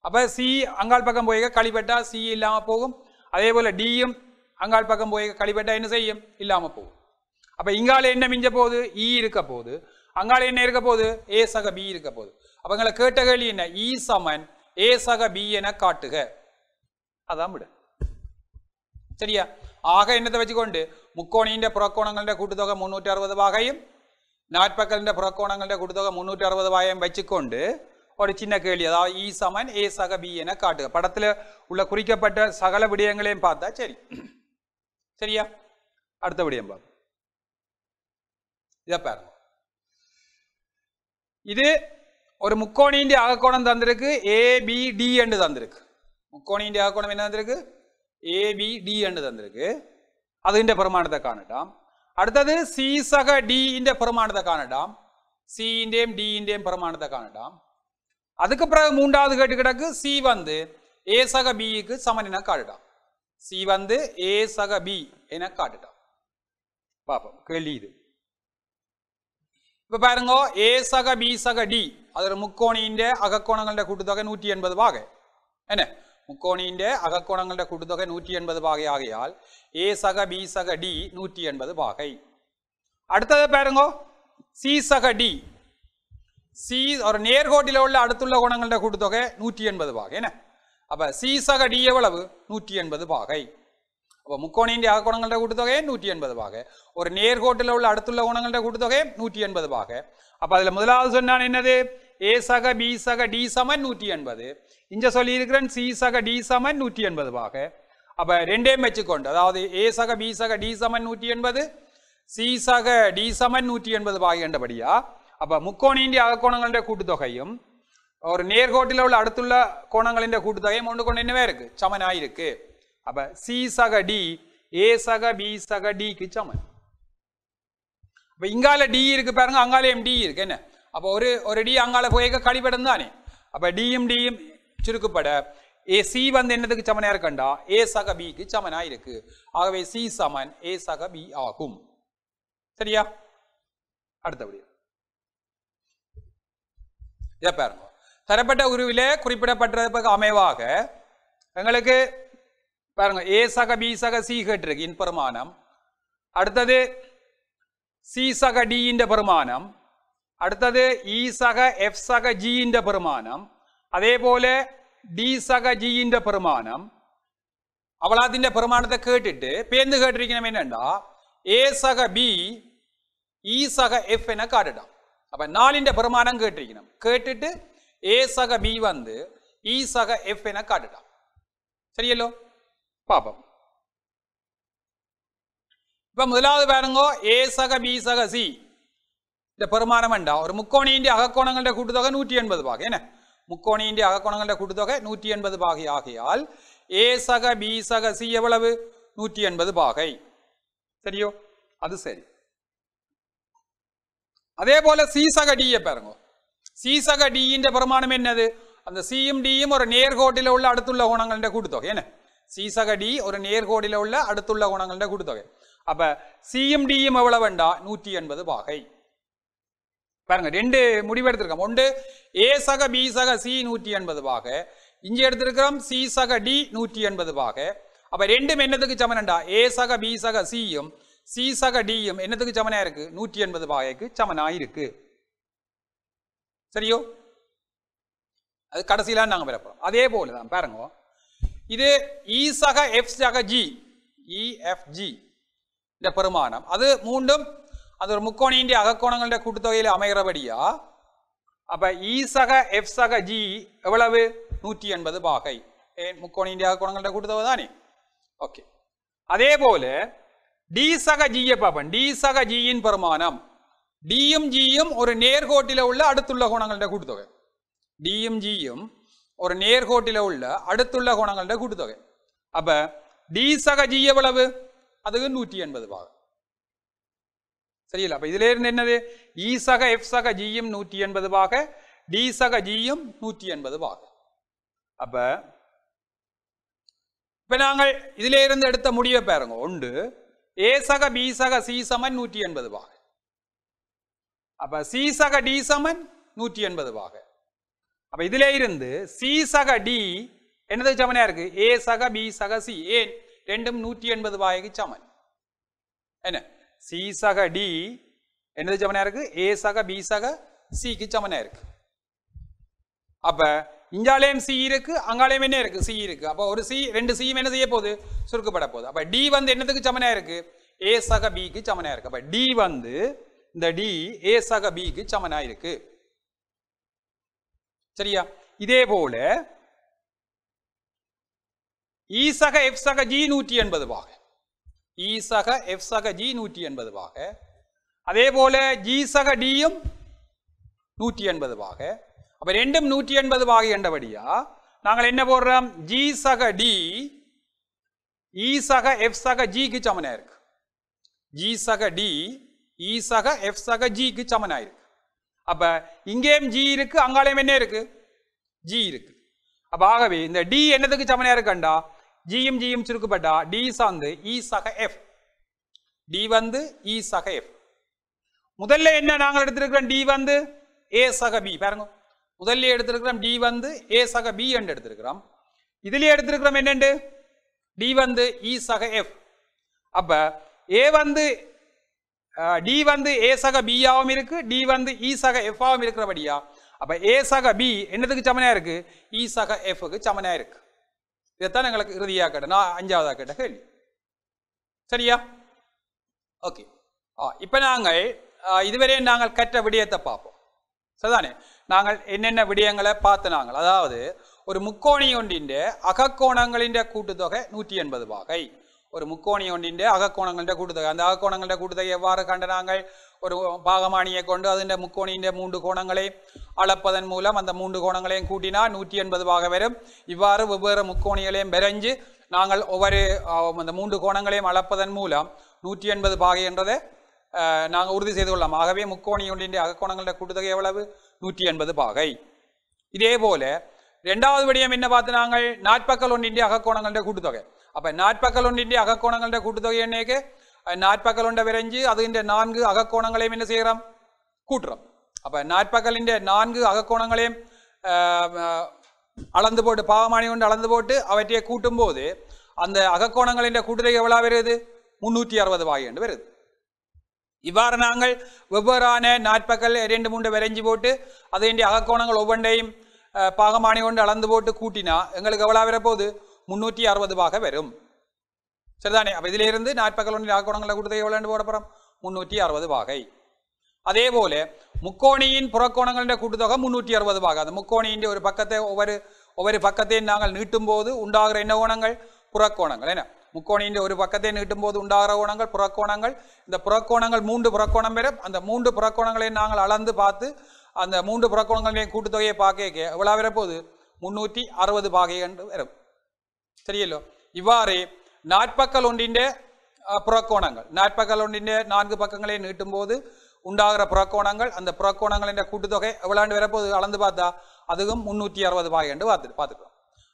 அப்ப சி அங்காள் பக்கம் போய் கழிப்பட்டா சி இல்லாம போகும். அதே போல டியும் அங்காள் பக்கம் போய் கழிப்பட்டா என்ன செய்யும்? இல்லாம போகும். அப்ப இங்கால என்ன மிஞ்ச போகுது? இ இருக்க போகுது. அங்கால என்ன இருக்க போகுது? ஏ சக பி இருக்க போகுது. அப்ப எங்களை கேட்ட கேள்வி என்ன? இ சமன் ஏ சக பி என காட்டுக. அதான் விட. சரியா? ஆக என்னத்தை வச்சுக்கொண்டு முக்கோணியின் புறக்கோணங்களுடைய கூட்டுத்தொகை 360 பாகையும் நாட்பக்கலின் புறக்கோணங்களுடைய கூட்டுத்தொகை 360 பாகையும் வச்சுக்கொண்டு ஒரு சின்ன கேள்வி, அதாவது இ சமன் ஏ சக பி என காட்டுக. படத்துல உள்ள குறிக்கப்பட்ட சகல விடயங்களையும் பார்த்தா சரி. சரியா? அடுத்த விடயம் பார்ப்போம். இதை பாருங்க. இது ஒரு முக்கோணியின் அகக்கோணம் தந்திருக்கு, ABD என்று தந்திருக்கு. முக்கோணியின் அகக்கோணம் என்ன தந்திருக்கு? ABD என்று தந்திருக்கு. அதுன்ற பெருமானத்தை காணட்டாம். அடுத்தது சி சக டி இந்த பெருமானத்தை காணட்டாம். C இன்டேம் D இன்டேம் பெருமானத்தை காணட்டாம். அதுக்கு பிறகு மூன்றாவது கேட்டு கிடக்கு சி வந்து ஏ சக பிக்கு சமன் என காட்டுட்டான். சி வந்து ஏ சக பி என காட்டுட்டான். பாப்போம் கேள்வி இது. இப்ப பாருங்க, ஏ சக பி சக டி அது முக்கோணியின் அகக்கோணங்களுடைய கூட்டுத்தொகை 180 பாகை. என்ன முக்கோணியின் அகக்கோணங்களுடைய கூட்டுத்தொகை 180 பாகை ஆகையால் ஏ சக பி சக டி 180 பாகை. அடுத்தது பாருங்க, சி சக டி. சி ஒரு நேர்கோட்டில உள்ள அடுத்துள்ள கோணங்களுடைய கூட்டுத்தொகை 180 பாகை. என்ன அப்ப சி சக டி எவ்வளவு? 180 பாகை. அப்போ முக்கோணியின் ஆக கோணங்களுடைய கூட்டுத்தொகை 180 பாகை. ஒரு நேர்கோட்டில் உள்ள அடுத்துள்ள கோணங்களுடைய கூட்டுத்தொகை 180 பாகை. அப்போ அதில் முதலாவது சொன்னான் என்னது? ஏ சக பி சக டி சமன் 180. இங்கே சொல்லியிருக்கிறேன் சி சக டி சமன் 180 பாகை. அப்போ ரெண்டையும் வச்சுக்கொண்டு, அதாவது ஏ சக பி சக டி சமன் 180, சி சக டி சமன் 180 பாகை என்றபடியா அப்போ முக்கோணியின் ஆக கோணங்களுடைய கூட்டுத்தொகையும் ஒரு நேர்கோட்டில் உள்ள அடுத்துள்ள கோணங்களின் கூட்டுத்தொகையும் ஒன்று கொண்டு என்னவே இருக்கு, சமனாயிருக்கு. அப்ப சி சக டி ஏ சக பி சக டிக்கு சமன். அப்ப இங்கால டி இருக்கு பாருங்க, அங்கால டி இருக்கு என்ன. அப்ப ஒரு டி அங்கால போய் கழிப்படம் தானே. அப்ப டியும் சுருக்கப்பட ஏ சி வந்து என்னதுக்கு சமனா இருக்கண்டா ஏ சக பிக்கு சமனா இருக்கு. ஆகவே சி சமன் ஏ சக பி ஆகும். சரியா? அடுத்தபடி இதை பாருங்க. தரப்பட்ட உருவில குறிப்பிடப்பட்டதற்கு அமைவாக எங்களுக்கு பாருங்க ஏ சக பி சக சி கேட்டிருக்கு இன் பெருமானம். அடுத்தது சி சக டி இந்த பெருமானம். அடுத்தது இ சக எஃப் சக ஜி இந்த பெருமானம். அதே போல டி சக ஜி இந்த பெருமானம். அவளாதின் பெருமானத்தை கேட்டுட்டு பேர்ந்து கேட்டிருக்கணும் என்னண்டா ஏ சக பி இ சக எஃப் என காட்டுட்டான். அப்ப 4 பெருமானம் கேட்டிருக்கணும். கேட்டுட்டு ஏ சக பி வந்து இ சக எஃப் என காட்டுட்டான். சரியல்லோ? பாப்போம். இப்ப முதலாவது பாருங்க ஏ சக பி சக சி இந்த பெருமானம் வேண்டா ஒரு முக்கோணியின் அகக்கோணங்களுடைய கூட்டுத்தொகை 180 பாகை. என்ன முக்கோணியின் அகக்கோணங்களுடைய கூட்டுத்தொகை 180 பாகை ஆகையால் ஏ சக பி சக சி எவ்வளவு 180 பாகை. சரியோ? அது சரி. அதே போல சி சக டி பாருங்க. சி சக டி இந்த பெருமானம் என்னது? அந்த சியும் டியும் ஒரு நேர்கோட்டில் உள்ள அடுத்துள்ள கோணங்களுடைய கூட்டுத்தொகை. என்ன சி சக டி ஒரு நேர்கோட்டில் உள்ள அடுத்துள்ள கோணங்களுடைய கூட்டுத்தொகை. அப்ப சியும் டியும் எவ்வளவு வேண்டா 180 பாகை. பாருங்க ரெண்டு முடிவு எடுத்திருக்கோம். ஒன்று ஏ சக பி சக சி 180 பாகை. இங்கே எடுத்திருக்கிறோம் சி சக டி 180 பாகை. அப்ப ரெண்டும் என்னத்துக்கு சமனண்டா ஏ சக பி சக சியும் சி சக டியும் என்னத்துக்கு சமனா இருக்கு 180 பாகைக்கு சமனா இருக்கு. சரியோ? அது கடைசியில நாங்க பெறப்போம். அதே போலதான் பாருங்க இது இ சக எஃப் சக ஜி இ எஃப் ஜி இந்த பெருமானம் அது மூண்டும் அது ஒரு முக்கோணியின் அகக்கோணங்களுடைய கூட்டுத்தொகையில் அமைகிறபடியா அப்ப இ சக எஃப் சக ஜி எவ்வளவு 180 பாகை. முக்கோணியின் அகக்கோணங்களுடைய கூட்டுத்தொகை தானே. ஓகே. அதே போல டி சக ஜியை பார்ப்போம். டி சக ஜியின் பெருமானம் டியும் ஜியும் ஒரு நேர்கோட்டில உள்ள அடுத்துள்ள கோணங்களுடைய கூட்டுத்தொகை. டியும் ஜியும் ஒரு நேர்கோட்டில உள்ள அடுத்துள்ள கோணங்களுடைய கூட்டுத்தொகை. அப்ப டி சக ஜி எவ்வளவு? அதுக்கு 180 பாகை. சரியில்லை? அப்ப இதுல இருந்து என்னது இ சக எஃப் சக ஜியும் 180 பாகை, டி சக ஜியும் 180 பாகை. அப்ப இப்ப நாங்கள் இதுல இருந்து எடுத்த முடிவை பாருங்க. ஒன்று ஏ சக பி சக சி சமன் 180 பாகை. அப்ப சி சக டி சமன் 180 பாகை. அப்ப இதுல இருந்து சி சக டி என்னது சமனா இருக்கு ஏ சக பி சக சி. ஏன் ரெண்டும் 180 பாகைக்கு சமன். என்ன சி சக டி என்னது சமனா இருக்கு ஏ சக பி சக சிக்கு சமனா இருக்கு. அப்ப இங்காலயம் சி இருக்கு, அங்காலயம் என்ன இருக்கு சி இருக்கு. அப்ப ஒரு சி ரெண்டு சியும் என்ன செய்ய போகுது சுருக்கப்பட போகுது. அப்ப டி வந்து என்னதுக்கு சமனா இருக்கு ஏ சக பிக்கு சமனா இருக்கு. அப்ப டி வந்து இந்த டி ஏ சக பிக்கு சமனா இருக்கு. சரியா? இதே போல இ சக எஃப் சக ஜி 180 பாகை. இ சக எஃப் சக ஜி 180 பாகை. அதே போல ஜி சக டியும் 180 பாகை. அப்ப ரெண்டும் 180 பாகை என்றபடியா நாங்கள் என்ன போடுறோம் ஜி சக டி இ சக எஃப் சக ஜிக்கு சமனா இருக்கு. ஜி சக டி இ சக எஃப் சக ஜிக்கு சமனா இருக்கு. அப்ப இங்கேயும் ஜி இருக்கு, அங்காலயம் என்ன இருக்கு ஜி இருக்கு. அப்ப ஆகவே இந்த டி என்னதுக்கு சமனா இருக்கண்டா ஜியும் ஜியும் சுருக்கப்பட்டா டி சார்ந்து இ சக எஃப். டி வந்து இ சக எஃப். முதல்ல என்ன நாங்கள் எடுத்திருக்கிறோம் டி வந்து ஏ சக பி. பாருங்க முதல்ல எடுத்திருக்கிறோம் டி வந்து ஏ சக பி என்று எடுத்திருக்கிறோம். இதுலயே எடுத்திருக்கிறோம் என்னண்டு டி வந்து இ சக எஃப். அப்ப ஏ வந்து டி வந்து ஏ சக பி ஆவும் இருக்கு, டி வந்து இ சக எஃப் ஆவும் இருக்கிறபடியா அப்ப ஏ சக பி என்னதுக்கு சமனா இருக்கு இ சக எஃப்க்கு சமனா இருக்கு. இதைத்தான் எங்களுக்கு இறுதியாக கேட்ட நான் 5ஆவதா கேட்ட கேள்வி. சரியா? ஓகே. இப்போ நாங்கள் இதுவரை நாங்கள் கற்ற விடயத்தை பார்ப்போம். சரிதானே? நாங்கள் என்னென்ன விடயங்களை பார்த்து நாங்கள் அதாவது ஒரு முக்கோணி ஒன்றின் அகக்கோணங்களின் கூட்டுத்தொகை 180 பாகை. ஒரு முக்கோணி ஒன்றின் அகக்கோணங்களின் கூட்டுத்தொகை. அந்த அகக்கோணங்களின் கூட்டுத்தொகை எவ்வாறு கண்டு நாங்கள் ஒரு பாகமானியை கொண்டு அதின் முக்கோணியின் 3 கோணங்களை அளப்பதன் மூலம் அந்த 3 கோணங்களையும் கூட்டினால் 180 பாகை வரும். இவ்வாறு வெவ்வேறு முக்கோணிகளையும் வரைஞ்சு நாங்கள் ஒவ்வொரு அந்த 3 கோணங்களையும் அளப்பதன் மூலம் 180 பாகை என்றதை நாங்கள் உறுதி செய்து கொள்ளலாம். ஆகவே முக்கோணி ஒன்றின் அகக்கோணங்களின் கூட்டுத்தொகை எவ்வளவு? 180 பாகை. இதே போல இரண்டாவது விடயம் என்ன பார்த்து நாங்கள் நாற்பக்கல் ஒன்றின் அகக்கோணங்களின் கூட்டுத்தொகை. அப்போ நாற்பக்கல் ஒன்றின் அகக்கோணங்களின் கூட்டுத்தொகை என்னைக்கு நாற்பக்கல் ஒன்றை விரைஞ்சு அதுகின்ற 4 அகக்கோணங்களையும் என்ன செய்கிறோம்? கூட்டுறோம். அப்போ நாற்பக்கலின் 4 அகக்கோணங்களையும் அளந்து போட்டு பாகமானி கொண்டு அளந்து போட்டு அவற்றையை கூட்டும் போது அந்த அகக்கோணங்களின் கூட்டுத்தொகை எவ்வளோ வருது? 360 பாகை என்று வருது. இவ்வாறு நாங்கள் வெவ்வேறான நாற்பக்கல் 2 3 வரைஞ்சி போட்டு அதே அகக்கோணங்கள் ஒவ்வொன்றையும் பாகமானி கொண்டு அளந்து போட்டு கூட்டினா எங்களுக்கு எவ்வளோ வரப்போகுது? 360 பாகை வரும். சரிதானே? அப்போ இதிலிருந்து நாற்பக்கல் ஒன்றின் அகக்கோணங்களை கூட்டுத்தொகை எவ்வளோ போட போகிறோம்? 360 பாகை. அதே போல முக்கோணியின் புறக்கோணங்களின் கூட்டுத்தொகை 360 பாகை. அந்த முக்கோணியின் ஒரு பக்கத்தை ஒவ்வொரு பக்கத்தையும் நாங்கள் நீட்டும் போது உண்டாகிற என்ன கோணங்கள்? புறக்கோணங்கள். என்ன முக்கோணியின் ஒரு பக்கத்தை நீட்டும் போது உண்டாகிற கோணங்கள் புறக்கோணங்கள். இந்த புறக்கோணங்கள் 3 புறக்கோணம் வரும். அந்த 3 புறக்கோணங்களை நாங்கள் அளந்து பார்த்து அந்த 3 புறக்கோணங்களின் கூட்டுத்தொகையை பார்க்க எவ்வளோ வரப்போகுது? 360 பாகை என்று வரும். சரியல்லோ? இவ்வாறு நாற்பக்கல் ஒன்றின் புறக்கோணங்கள் நாற்பக்கல் ஒன்றின் 4 பக்கங்களையும் நீட்டும் போது உண்டாகிற புறக்கோணங்கள் அந்த புறக்கோணங்களின் கூட்டுத்தொகை எவ்வளோ வரப்போகுது? அளந்து பார்த்தா அதுவும் 360 பாகை என்று பார்த்துக்கிறோம்.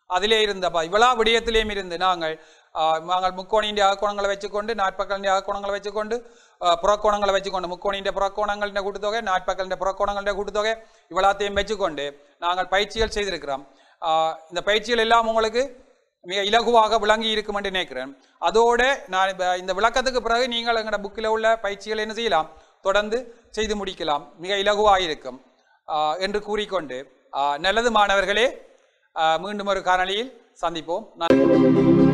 அதிலே இருந்தப்பா இவ்வளோ விடயத்திலேயும் இருந்து நாங்கள் முக்கோணியின் அகக்கோணங்களை வச்சுக்கொண்டு நாற்பக்கலின் அகக்கோணங்களை வச்சுக்கொண்டு புறக்கோணங்களை வச்சுக்கொண்டு முக்கோணியின் புறக்கோணங்களின் கூட்டுத்தொகை நாற்பக்கலின் புறக்கோணங்களின் கூட்டுத்தொகை இவ்வளோத்தையும் வச்சுக்கொண்டு நாங்கள் பயிற்சிகள் செய்திருக்கிறோம். இந்த பயிற்சிகள் எல்லாம் உங்களுக்கு மிக இலகுவாக விளங்கி இருக்கும் என்று நினைக்கிறேன். அதோடு நான் இந்த விளக்கத்துக்கு பிறகு நீங்கள் எங்களோட புக்கில் உள்ள பயிற்சிகள் என்ன செய்யலாம்? தொடர்ந்து செய்து முடிக்கலாம். மிக இலகுவாக இருக்கும் என்று கூறிக்கொண்டு நல்லது மாணவர்களே, மீண்டும் ஒரு காணொளியில் சந்திப்போம். நன்றி.